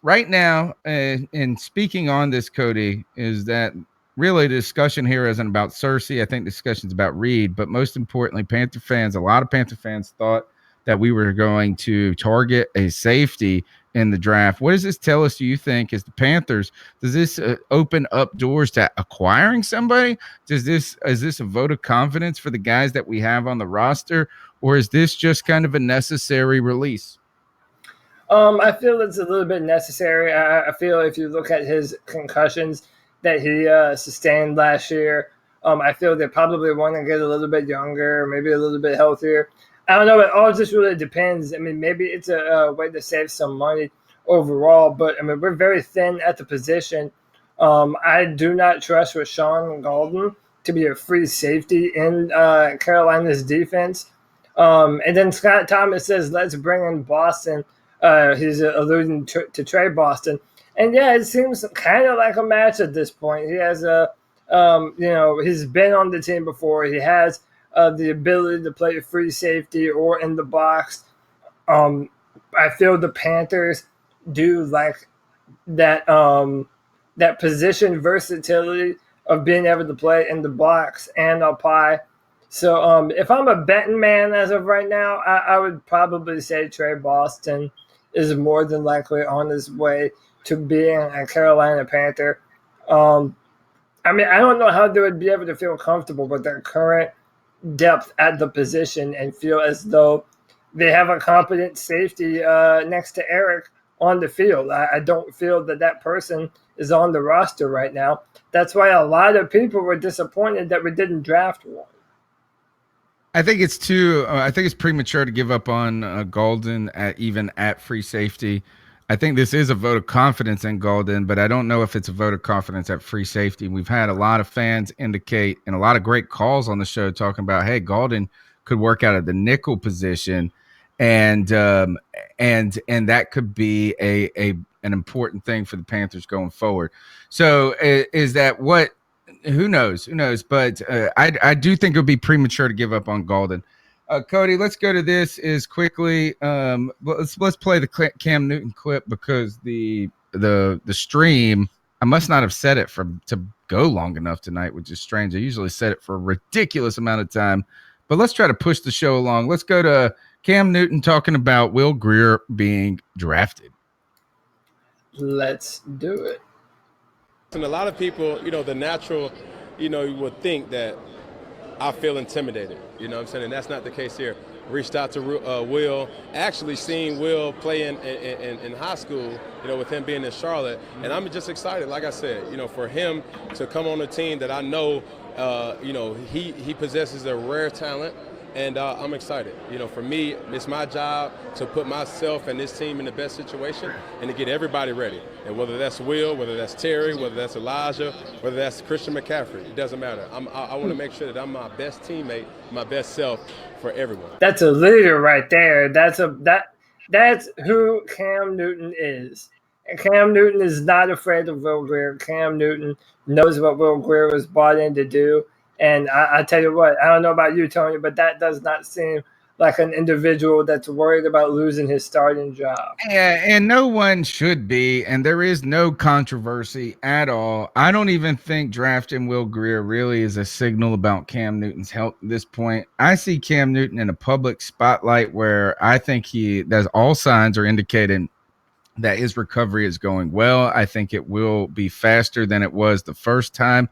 right now, and speaking on this, Cody, is that really the discussion here isn't about Searcy. I think the discussion's about Reed, but most importantly, a lot of Panther fans thought that we were going to target a safety in the draft. What does this tell us, do you think, as the Panthers? Does this open up doors to acquiring somebody? Is this a vote of confidence for the guys that we have on the roster? or is this just kind of a necessary release? I feel it's a little bit necessary. I feel if you look at his concussions that he sustained last year, I feel they probably want to get a little bit younger, maybe a little bit healthier. I don't know. It all just really depends. I mean, maybe it's a way to save some money overall, but I mean, we're very thin at the position. I do not trust Rashawn Golden to be a free safety in Carolina's defense. And then Scott Thomas says, let's bring in Boston. He's alluding to Trey Boston. And yeah, it seems kind of like a match at this point. He has he's been on the team before. He has the ability to play free safety or in the box. I feel the Panthers do like that that position versatility of being able to play in the box and up high. So if I'm a betting man as of right now, I would probably say Trey Boston is more than likely on his way to being a Carolina Panther. I mean, I don't know how they would be able to feel comfortable with their current depth at the position and feel as though they have a competent safety next to Eric on the field. I don't feel that person is on the roster right now. That's why a lot of people were disappointed that we didn't draft one. I think it's too. I think it's premature to give up on Golden even at free safety. I think this is a vote of confidence in Golden, but I don't know if it's a vote of confidence at free safety. We've had a lot of fans indicate and a lot of great calls on the show talking about, hey, Golden could work out of the nickel position, and that could be an important thing for the Panthers going forward. So is that what? Who knows? But I do think it would be premature to give up on Golden. Cody, let's go to this as quickly. Let's play the Cam Newton clip because the stream, I must not have set it to go long enough tonight, which is strange. I usually set it for a ridiculous amount of time, but let's try to push the show along. Let's go to Cam Newton talking about Will Grier being drafted. Let's do it. And a lot of people, the natural, you would think that I feel intimidated, you know what I'm saying? And that's not the case here. Reached out to Will, actually seeing Will play in high school, with him being in Charlotte. And I'm just excited, like I said, for him to come on a team that I know, he possesses a rare talent. And I'm excited. For me, it's my job to put myself and this team in the best situation and to get everybody ready. And whether that's Will, whether that's Terry, whether that's Elijah, whether that's Christian McCaffrey, it doesn't matter. I want to make sure that I'm my best teammate, my best self for everyone. That's a leader right there. That's who Cam Newton is. And Cam Newton is not afraid of Will Grier. Cam Newton knows what Will Grier was brought in to do. And I tell you what, I don't know about you, Tony, but that does not seem like an individual that's worried about losing his starting job. Yeah, and no one should be, and there is no controversy at all. I don't even think drafting Will Grier really is a signal about Cam Newton's health at this point. I see Cam Newton in a public spotlight where I think there's all signs are indicating that his recovery is going well. I think it will be faster than it was the first time.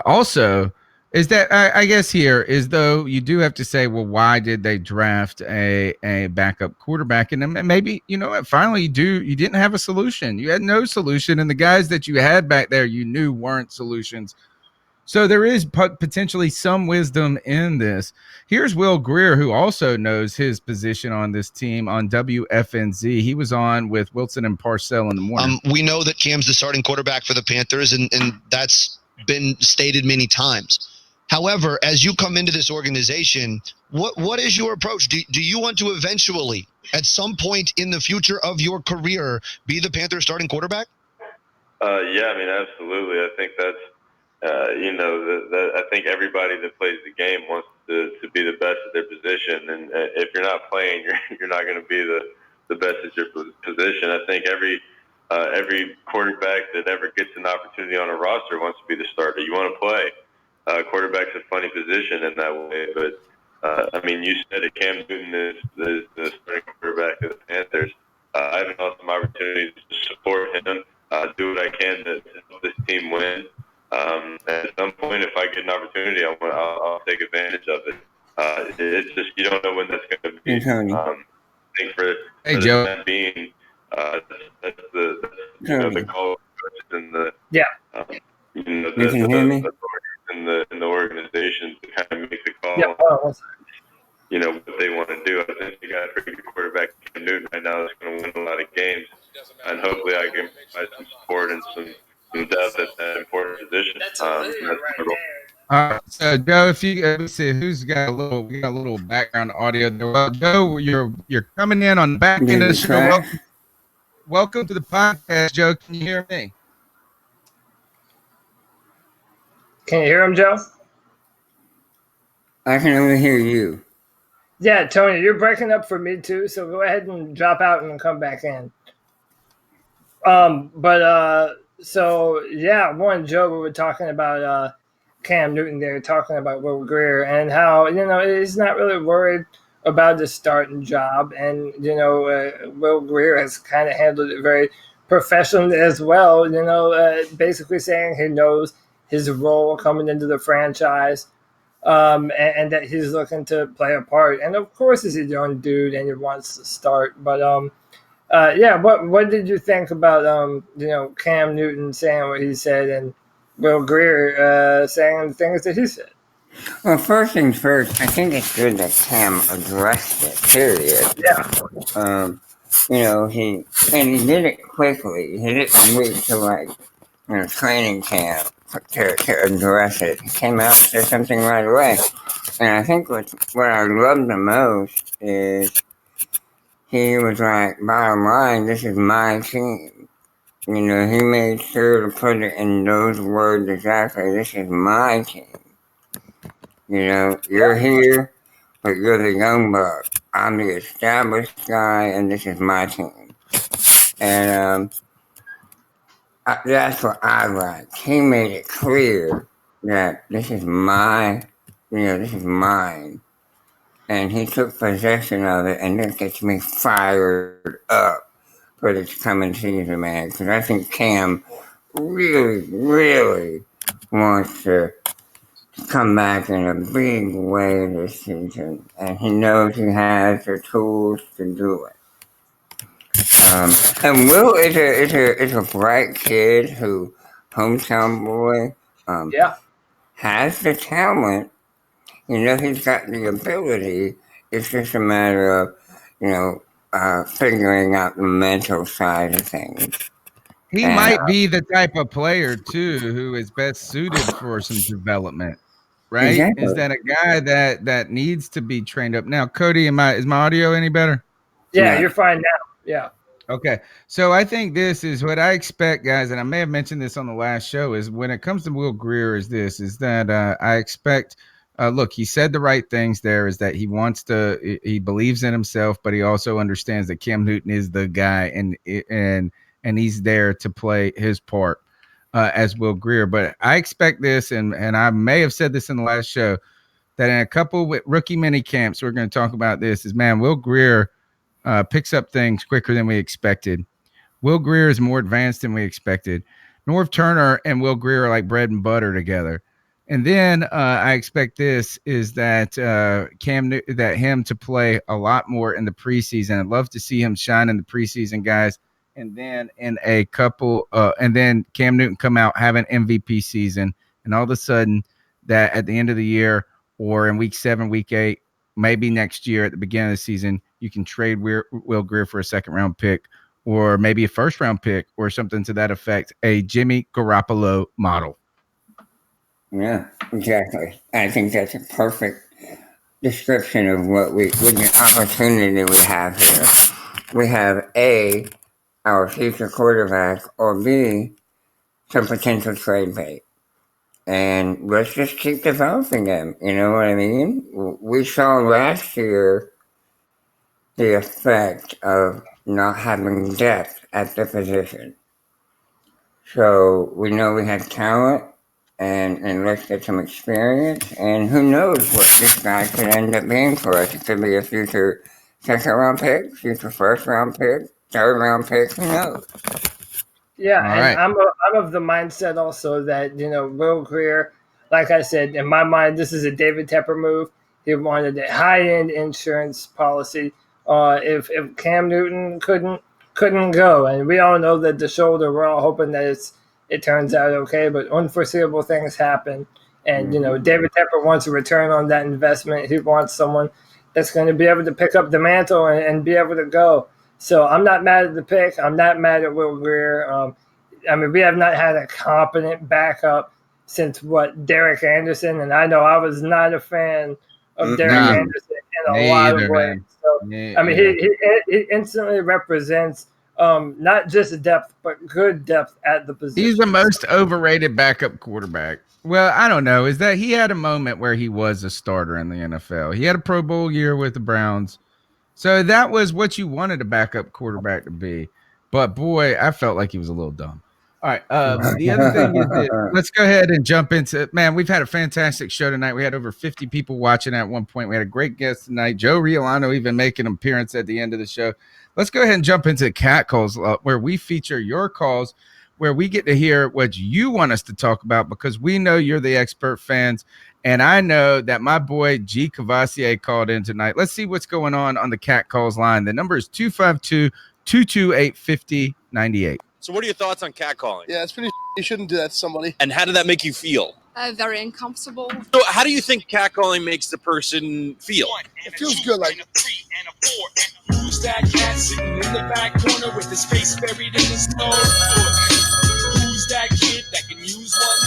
Also, is that I guess here is though you do have to say, well, why did they draft a backup quarterback? And maybe finally you didn't have a solution. You had no solution, and the guys that you had back there you knew weren't solutions. So there is potentially some wisdom in this. Here's Will Grier, who also knows his position on this team on WFNZ. He was on with Wilson and Parcell in the morning. We know that Cam's the starting quarterback for the Panthers, and that's been stated many times. However, as you come into this organization, what is your approach? Do you want to eventually, at some point in the future of your career, be the Panthers starting quarterback? Yeah, I mean, absolutely. I think that's, I think everybody that plays the game wants to be the best at their position. And if you're not playing, you're not going to be the best at your position. I think every quarterback that ever gets an opportunity on a roster wants to be the starter. You want to play. Quarterback's a funny position in that way, but I mean, you said it. Cam Newton is the starting quarterback of the Panthers. I have an awesome opportunity to support him, do what I can to help this team win. At some point, if I get an opportunity, I'll take advantage of it. Tony. I think for Hey, the Joe. time being, that's the call and the You can hear me? authorities in the organization to kind of make the call. Yeah. What they want to do. I think they got a pretty good quarterback, Cam Newton, right now that's going to win a lot of games, and hopefully I can provide some support and some depth at that important position. That's my goal. So Joe, if you let me see who's got a little, we got a little background audio there. Well, Joe, you're coming in on the back end of the show. Welcome to the podcast, Joe. Can you hear me? Can you hear him, Joe? I can only hear you. Yeah, Tony, you're breaking up for me too, so go ahead and drop out and come back in. So yeah, Joe, we were talking about Cam Newton there, talking about Will Grier and how, he's not really worried about the starting job. And, Will Grier has kind of handled it very professionally as well, basically saying he knows his role coming into the franchise. And that he's looking to play a part. And of course, he's a young dude and he wants to start. But what did you think about Cam Newton saying what he said and Will Grier saying the things that he said? Well, first things first, I think it's good that Cam addressed it, period. Yeah. He did it quickly. He didn't wait till training camp to address it. He came out and said something right away. And I think what I love the most is he was like, bottom line, this is my team. He made sure to put it in those words exactly. This is my team. You're here, but you're the young buck. I'm the established guy, and this is my team. And that's what I like. He made it clear that this is mine, and he took possession of it, and this gets me fired up for this coming season, man, because I think Cam really, really wants to come back in a big way this season, and he knows he has the tools to do it. And Will is a bright kid who, hometown boy, has the talent. He's got the ability. It's just a matter of, figuring out the mental side of things. He might be the type of player too who is best suited for some development, right? Exactly. Is that a guy that needs to be trained up? Now, Cody, is my audio any better? Yeah, you're fine now. Yeah. Okay. So I think this is what I expect, guys, and I may have mentioned this on the last show, is when it comes to Will Grier is that I expect look, he said the right things there, is that he believes in himself, but he also understands that Cam Newton is the guy and he's there to play his part as Will Grier. But I expect this, and I may have said this in the last show, that in a couple with rookie mini camps, we're going to talk about this, is, man, Will Grier picks up things quicker than we expected. Will Grier is more advanced than we expected. Norv Turner and Will Grier are like bread and butter together. And then I expect this is that him to play a lot more in the preseason. I'd love to see him shine in the preseason, guys. And then and then Cam Newton come out, have an MVP season, and all of a sudden that at the end of the year or in week 7, week 8, maybe next year at the beginning of the season, you can trade Will Grier for a second-round pick or maybe a first-round pick or something to that effect, a Jimmy Garoppolo model. Yeah, exactly. I think that's a perfect description of what the opportunity we have here. We have A, our future quarterback, or B, some potential trade bait. And let's just keep developing them. You know what I mean? We saw last year the effect of not having depth at the position. So we know we had talent, and let's get some experience. And who knows what this guy could end up being for us. It could be a future second-round pick, future first-round pick, third-round pick, who knows? Yeah, and I'm of the mindset also that, Will Grier, like I said, in my mind, this is a David Tepper move. He wanted a high-end insurance policy if Cam Newton couldn't go, and we all know that the shoulder. We're all hoping that it turns out okay, but unforeseeable things happen. And David Tepper wants a return on that investment. He wants someone that's going to be able to pick up the mantle and be able to go. So I'm not mad at the pick. I'm not mad at Will Grier. We have not had a competent backup since Derek Anderson, and I know I was not a fan of Derek Anderson in a lot of ways. So he instantly represents not just depth but good depth at the position. He's the most overrated backup quarterback. Well, I don't know. Is that he had a moment where he was a starter in the NFL. He had a Pro Bowl year with the Browns. So that was what you wanted a backup quarterback to be. But boy, I felt like he was a little dumb. All right. The other thing is that let's go ahead and jump into it. Man, we've had a fantastic show tonight. We had over 50 people watching at one point. We had a great guest tonight. Joe Riolano even making an appearance at the end of the show. Let's go ahead and jump into cat calls where we feature your calls, where we get to hear what you want us to talk about because we know you're the expert fans. And I know that my boy G. Cavassier called in tonight. Let's see what's going on the cat calls line. The number is 252-228-5098. So what are your thoughts on catcalling? Yeah, it's pretty. You shouldn't do that to somebody. And how did that make you feel? Very uncomfortable. So how do you think catcalling makes the person feel? It feels good, like. Who's that cat sitting in the back corner with his face buried in the snow? Who's that kid that can use one?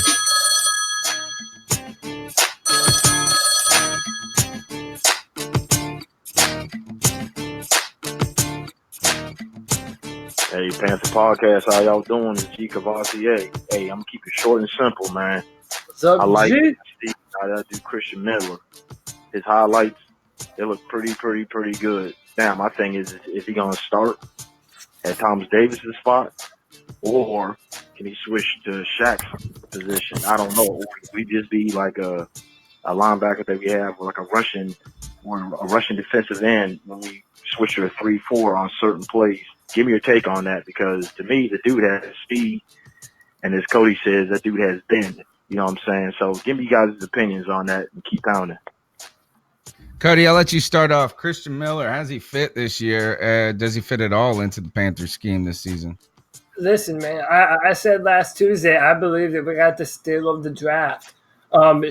Hey, Panther Podcast, how y'all doing? It's G. Cavassier. Hey, I'm gonna keep it short and simple, man. What's up, I like G? Steve. I do Kristen Miller. His highlights, they look pretty good. Now, my thing is he gonna start at Thomas Davis's spot, or can he switch to Shaq's position? I don't know. Or could we just be like a linebacker that we have, or like a Russian defensive end when we switch to a 3-4 on certain plays? Give me your take on that, because to me, the dude has speed, and as Cody says, that dude has bend. You know what I'm saying? So give me you guys' opinions on that and keep pounding. Cody, I'll let you start off. Christian Miller, how does he fit this year? Does he fit at all into the Panthers scheme this season? Listen, man, I said last Tuesday, I believe that we got the steal of the draft.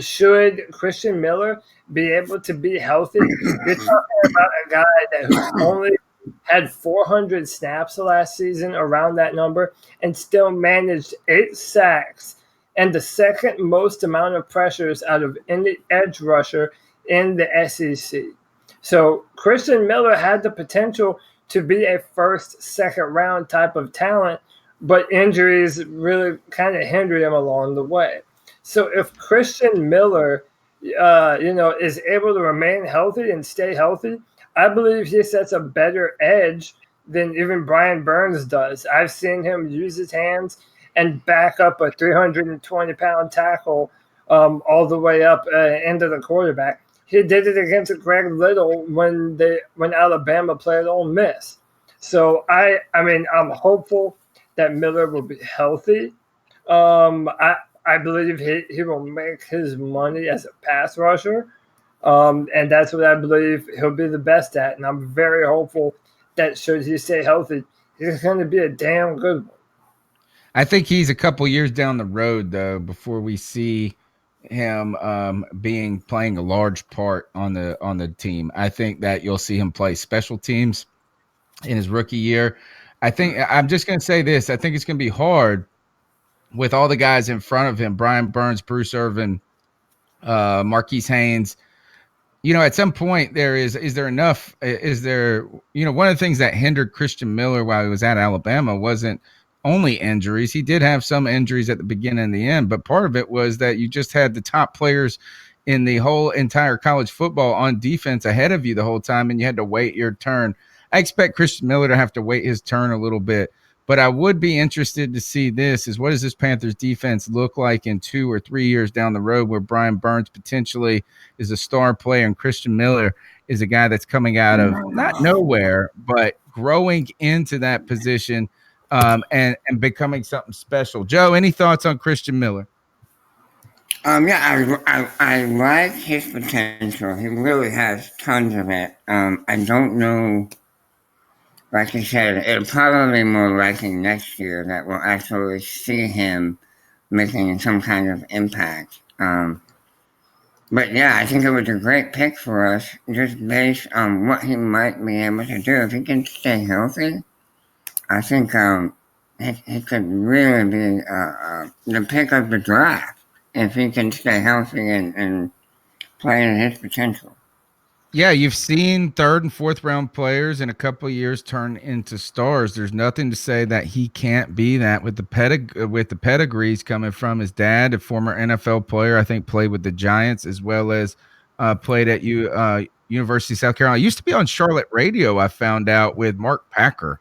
Should Christian Miller be able to be healthy? You're talking about a guy that only had 400 snaps last season, around that number, and still managed 8 sacks and the second most amount of pressures out of any edge rusher in the SEC. So Christian Miller had the potential to be a first, second round type of talent, but injuries really kind of hindered him along the way. So if Christian Miller, is able to remain healthy and stay healthy, I believe he sets a better edge than even Brian Burns does. I've seen him use his hands and back up a 320-pound tackle all the way up into the quarterback. He did it against Greg Little when Alabama played Ole Miss. So I'm hopeful that Miller will be healthy. I believe he will make his money as a pass rusher. And that's what I believe he'll be the best at. And I'm very hopeful that should he stay healthy, he's going to be a damn good one. I think he's a couple years down the road, though, before we see him playing a large part on the team. I think that you'll see him play special teams in his rookie year. I'm just going to say this. I think it's going to be hard with all the guys in front of him, Brian Burns, Bruce Irvin, Marquise Haynes. At some point one of the things that hindered Christian Miller while he was at Alabama wasn't only injuries. He did have some injuries at the beginning and the end, but part of it was that you just had the top players in the whole entire college football on defense ahead of you the whole time, and you had to wait your turn. I expect Christian Miller to have to wait his turn a little bit, but I would be interested to see what does this Panthers defense look like in 2 or 3 years down the road, where Brian Burns potentially is a star player and Christian Miller is a guy that's coming out of not nowhere, but growing into that position and becoming something special. Joe, any thoughts on Christian Miller? Yeah, I like his potential. He really has tons of it. I don't know, like you said, it'll probably be more likely next year that we'll actually see him making some kind of impact. But yeah, I think it was a great pick for us, just based on what he might be able to do. If he can stay healthy, I think he could really be the pick of the draft if he can stay healthy and play in his potential. Yeah, you've seen third and fourth round players in a couple of years turn into stars. There's nothing to say that he can't be that with the pedigrees coming from his dad, a former NFL player. I think played with the Giants as well as played at University of South Carolina. Used to be on Charlotte radio. I found out with Mark Packer,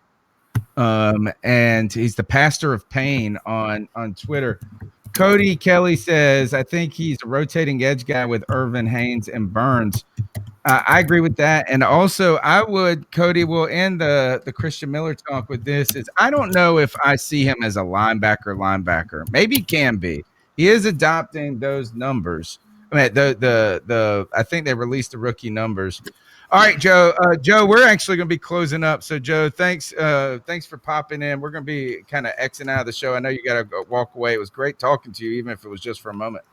and he's the pastor of pain on Twitter. Cody Kelly says, I think he's a rotating edge guy with Irvin, Haynes, and Burns. I agree with that. And also, Cody, will end the Christian Miller talk with this. I don't know if I see him as a linebacker. Maybe he can be. He is adopting those numbers. I mean, I think they released the rookie numbers. All right, Joe. Joe, we're actually going to be closing up. So, Joe, thanks for popping in. We're going to be kind of Xing out of the show. I know you got to walk away. It was great talking to you, even if it was just for a moment.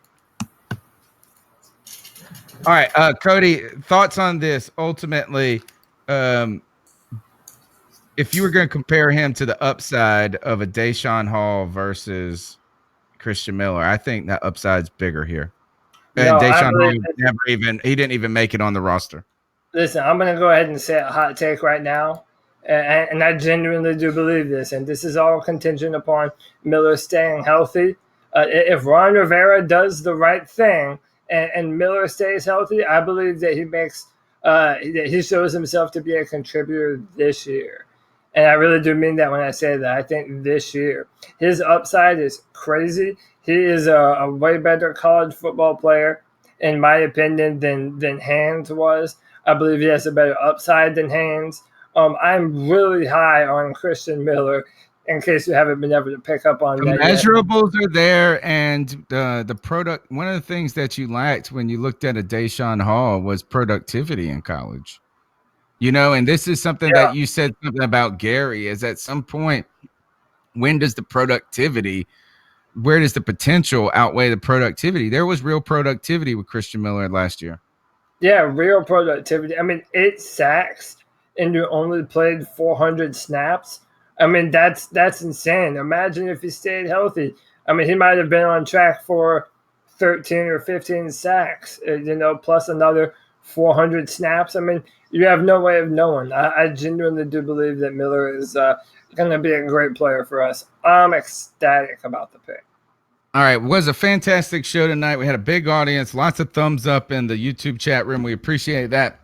All right, Cody, thoughts on this? Ultimately, if you were going to compare him to the upside of a Deshaun Hall versus Christian Miller, I think that upside's bigger here. And Deshaun Hall didn't even make it on the roster. Listen, I'm going to go ahead and say a hot take right now. And I genuinely do believe this. And this is all contingent upon Miller staying healthy. If Ron Rivera does the right thing and Miller stays healthy, I believe that he shows himself to be a contributor this year. And I really do mean that when I say that. I think this year. His upside is crazy. He is a way better college football player, in my opinion, than Haynes was. I believe he has a better upside than Haynes. I'm really high on Christian Miller, in case you haven't been able to pick up on that yet. Measurables are there, and the product. One of the things that you lacked when you looked at a Deshaun Hall was productivity in college. And this is something that you said something about Gary, is at some point, when does the productivity, where does the potential outweigh the productivity? There was real productivity with Christian Miller last year. Yeah, real productivity. I mean, 8 sacks, and you only played 400 snaps. I mean, that's insane. Imagine if he stayed healthy. I mean, he might have been on track for 13 or 15 sacks, plus another 400 snaps. I mean, you have no way of knowing. I genuinely do believe that Miller is going to be a great player for us. I'm ecstatic about the pick. All right, it was a fantastic show tonight. We had a big audience, lots of thumbs up in the YouTube chat room. We appreciate that.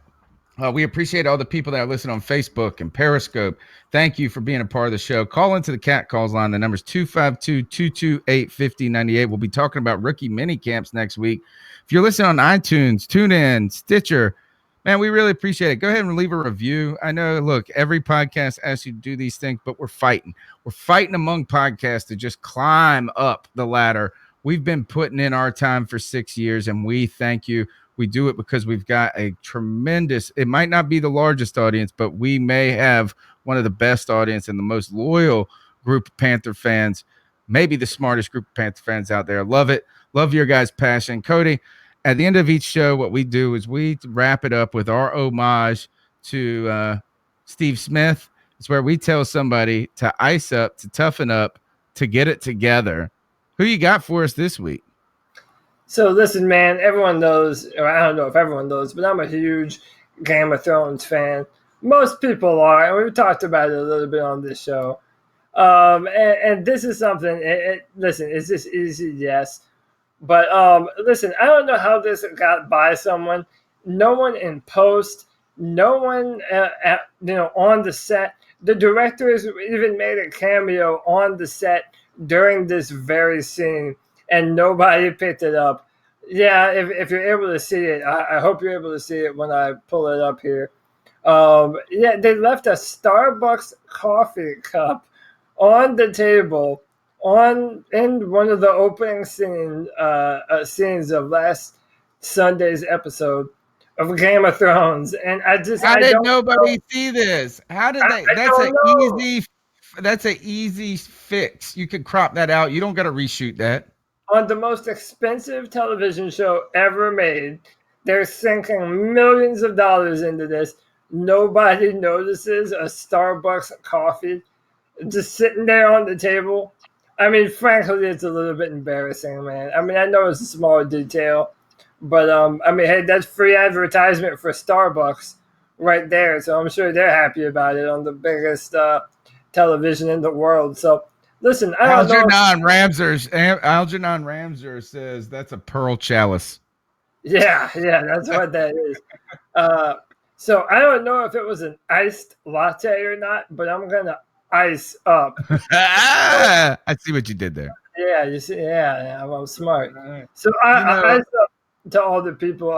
We appreciate all the people that are listening on Facebook and Periscope. Thank you for being a part of the show. Call into the Cat Calls line. The number's 252-228-5098. We'll be talking about rookie mini camps next week. If you're listening on iTunes, TuneIn, Stitcher, man, we really appreciate it. Go ahead and leave a review. I know, look, every podcast asks you to do these things, but we're fighting. We're fighting among podcasts to just climb up the ladder. We've been putting in our time for 6 years, and we thank you. We do it because we've got a tremendous, it might not be the largest audience, but we may have one of the best audience and the most loyal group of Panther fans, maybe the smartest group of Panther fans out there. Love it. Love your guys' passion. Cody, at the end of each show, what we do is we wrap it up with our homage to Steve Smith. It's where we tell somebody to ice up, to toughen up, to get it together. Who you got for us this week? So listen, man, everyone knows, or I don't know if everyone knows, but I'm a huge Game of Thrones fan. Most people are, and we've talked about it a little bit on this show. And this is something, listen, is this easy? Yes. But listen, I don't know how this got by someone. No one in post, no one on the set. The directors even made a cameo on the set during this very scene, and nobody picked it up. Yeah, if you're able to see it, I hope you're able to see it when I pull it up here. Yeah, they left a Starbucks coffee cup on the table in one of the opening scenes of last Sunday's episode of Game of Thrones, and How did don't nobody know. see this? How did they? I That's don't know. That's an easy fix. You could crop that out. You don't got to reshoot that. On the most expensive television show ever made, they're sinking millions of dollars into this. Nobody notices a Starbucks coffee just sitting there on the table. I mean, frankly, it's a little bit embarrassing, man. I mean, I know it's a small detail, but I mean, hey, that's free advertisement for Starbucks right there. So I'm sure they're happy about it on the biggest television in the world. So listen, I don't know. Algernon Ramser says that's a pearl chalice. Yeah, that's what that is. So I don't know if it was an iced latte or not, but I'm gonna ice up. I see what you did there. Yeah, you see, yeah, I'm smart. So I ice up to all the people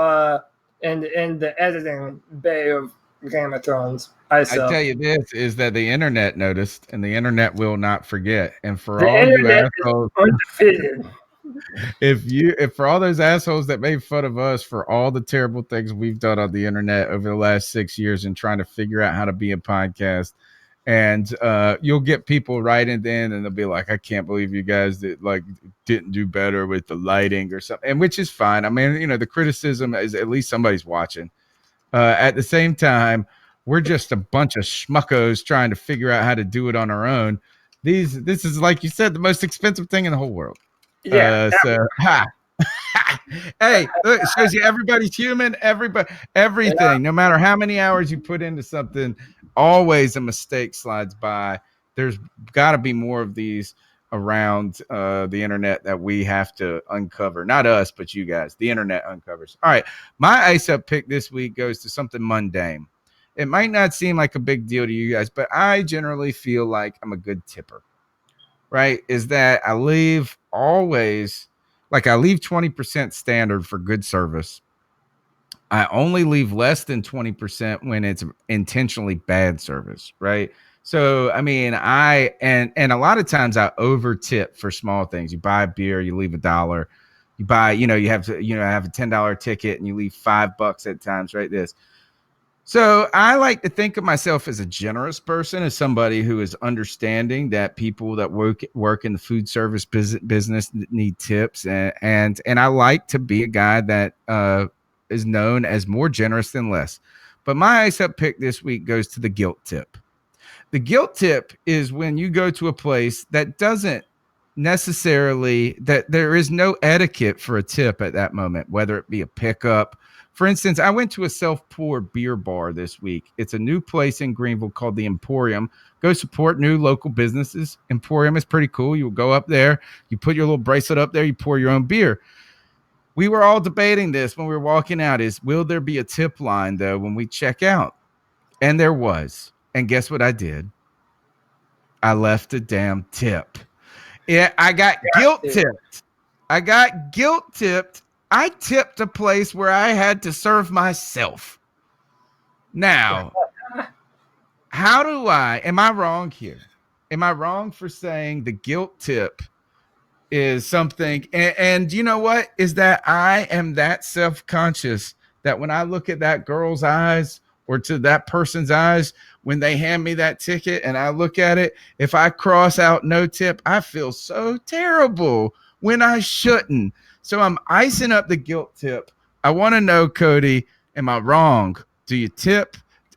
in the editing bay of Game of Thrones. I tell you this is that the internet noticed, and the internet will not forget. And for all you assholes, undefeated. if for all those assholes that made fun of us for all the terrible things we've done on the internet over the last 6 years and trying to figure out how to be a podcast, and you'll get people writing in and they'll be like, I can't believe you guys didn't do better with the lighting or something, and which is fine. I mean, the criticism is at least somebody's watching. At the same time, we're just a bunch of schmuckos trying to figure out how to do it on our own. This is, like you said, the most expensive thing in the whole world. Yeah. Hey, look, it shows you everybody's human. Everything, no matter how many hours you put into something, always a mistake slides by. There's got to be more of these around the internet that we have to uncover. Not us, but you guys. The internet uncovers. All right, my ice up pick this week goes to something mundane. It might not seem like a big deal to you guys, but I generally feel like I'm a good tipper. Right? Is that I leave 20% standard for good service. I only leave less than 20% when it's intentionally bad service, right? So, I mean, and a lot of times I over tip for small things. You buy a beer, you leave $1. You buy, you have to, have a $10 ticket and you leave $5 at times, right? So I like to think of myself as a generous person, as somebody who is understanding that people that work in the food service business need tips, and I like to be a guy that is known as more generous than less. But my ice up pick this week goes to the guilt tip. The guilt tip is when you go to a place that doesn't necessarily, that there is no etiquette for a tip at that moment, whether it be a pickup. For instance, I went to a self-pour beer bar this week. It's a new place in Greenville called the Emporium. Go support new local businesses. Emporium is pretty cool. You go up there, you put your little bracelet up there, you pour your own beer. We were all debating this when we were walking out will there be a tip line, though, when we check out? And there was. And guess what I did? I left a damn tip. Yeah, I got guilt tipped. I tipped a place where I had to serve myself. Now, am I wrong here? Am I wrong for saying the guilt tip is something? And you know what? Is that I am that self-conscious that when I look at that girl's eyes or to that person's eyes, when they hand me that ticket and I look at it, if I cross out no tip, I feel so terrible when I shouldn't. So I'm icing up the guilt tip. I want to know, Cody, am I wrong? Do you tip?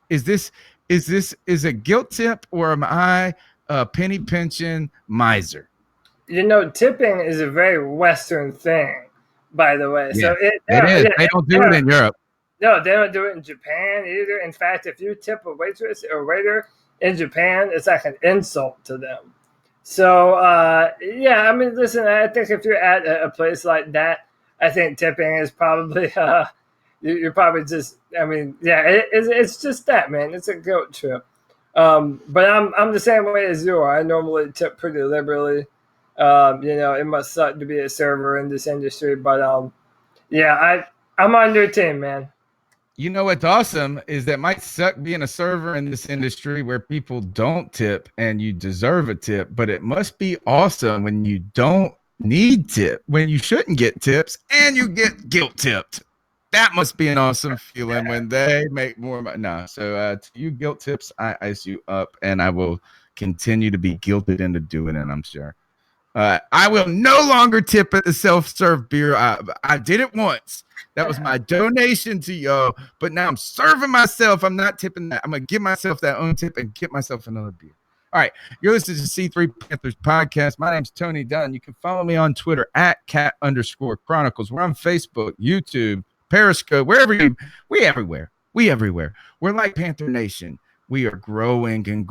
Is a guilt tip, or am I a penny pinching miser? Tipping is a very Western thing, by the way. Yeah, So it is. They don't do it in Europe. No, they don't do it in Japan either. In fact, if you tip a waitress or waiter in Japan, it's like an insult to them. So, I mean, listen, I think if you're at a place like that, I think tipping is probably, you're probably just, I mean, it's just that, man. It's a guilt trip. But I'm the same way as you are. I normally tip pretty liberally. It must suck to be a server in this industry, but I'm on your team, man. You know what's awesome is that might suck being a server in this industry where people don't tip and you deserve a tip, but it must be awesome when you don't need tip, when you shouldn't get tips and you get guilt tipped. That must be an awesome feeling when they make more money. No, so to you guilt tips, I ice you up, and I will continue to be guilted into doing it, I'm sure. I will no longer tip at the self-serve beer. I did it once. That was my donation to y'all, but now I'm serving myself. I'm not tipping that. I'm going to give myself that own tip and get myself another beer. All right, you're listening to C3 Panthers Podcast. My name's Tony Dunn. You can follow me on Twitter at @cat_chronicles. We're on Facebook, YouTube, Periscope, we everywhere. We're like Panther Nation. We are growing, and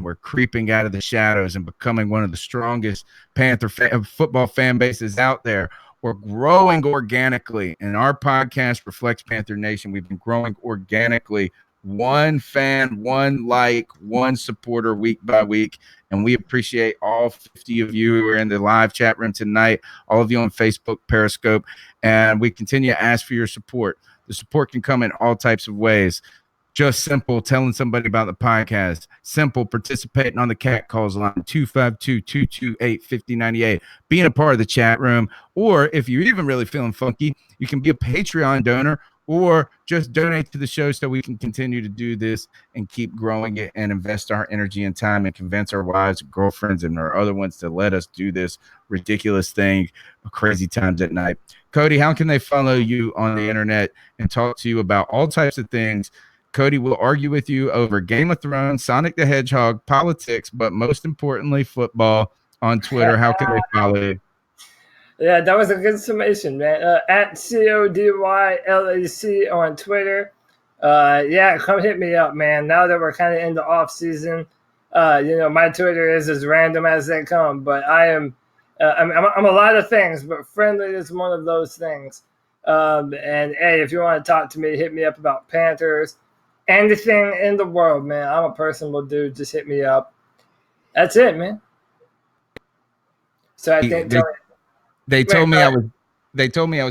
we're creeping out of the shadows and becoming one of the strongest Panther football fan bases out there. We're growing organically, and our podcast reflects Panther Nation. We've been growing organically, one fan, one like, one supporter week by week, and we appreciate all 50 of you who are in the live chat room tonight, all of you on Facebook, Periscope, and we continue to ask for your support. The support can come in all types of ways. Just simple, telling somebody about the podcast. Simple, participating on the cat calls line, 252-228-5098. Being a part of the chat room. Or if you're even really feeling funky, you can be a Patreon donor or just donate to the show so we can continue to do this and keep growing it and invest our energy and time and convince our wives, girlfriends, and our other ones to let us do this ridiculous thing, crazy times at night. Cody, how can they follow you on the internet and talk to you about all types of things? Cody will argue with you over Game of Thrones, Sonic the Hedgehog, politics, but most importantly, football on Twitter. How can they follow you? Yeah, that was a good summation, man. At CODYLAC on Twitter. Yeah, come hit me up, man. Now that we're kind of in the off season, my Twitter is as random as they come. But I'm a lot of things, but friendly is one of those things. And hey, if you want to talk to me, hit me up about Panthers. Anything in the world, man. I'm a personable dude. Just hit me up. That's it, man. So I think they told me I was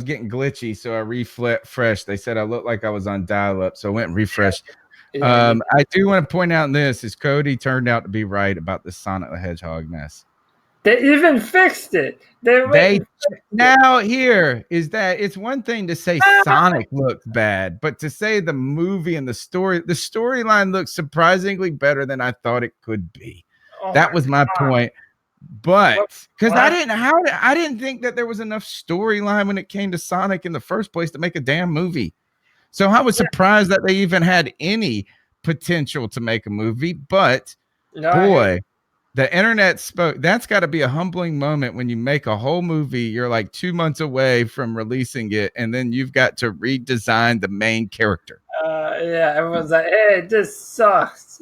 getting glitchy, so I refreshed. They said I looked like I was on dial-up, so I went and refreshed. I do want to point out this is Cody turned out to be right about the Sonic the Hedgehog mess. They even fixed it. Now here is that it's one thing to say Sonic looks bad, but to say the movie and the storyline looks surprisingly better than I thought it could be. That was my point. But because I didn't think that there was enough storyline when it came to Sonic in the first place to make a damn movie. So I was surprised that they even had any potential to make a movie. But boy, the internet spoke. That's got to be a humbling moment when you make a whole movie. You're like 2 months away from releasing it, and then you've got to redesign the main character. Yeah, everyone's like, "Hey, this sucks.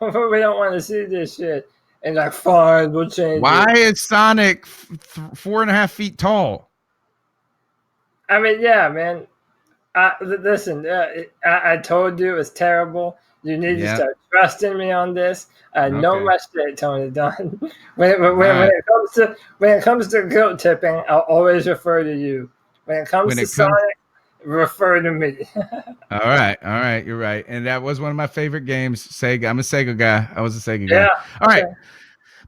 We don't want to see this shit." And like, fine, we'll change. Why is Sonic 4.5 feet tall? I mean, yeah, man. Listen, I told you it was terrible. You need to start trusting me on this. I know my shit, Tony Dunn. When it comes to guilt tipping, I'll always refer to you. When it comes to Sonic, refer to me. All right, you're right. And that was one of my favorite games. Sega. I'm a Sega guy. I was a Sega guy. All right.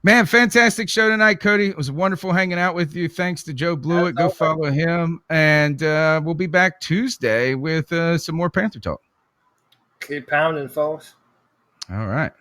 Man, fantastic show tonight, Cody. It was wonderful hanging out with you. Thanks to Joe Blewitt. Go follow him. And we'll be back Tuesday with some more Panther talk. Keep pounding, folks. All right.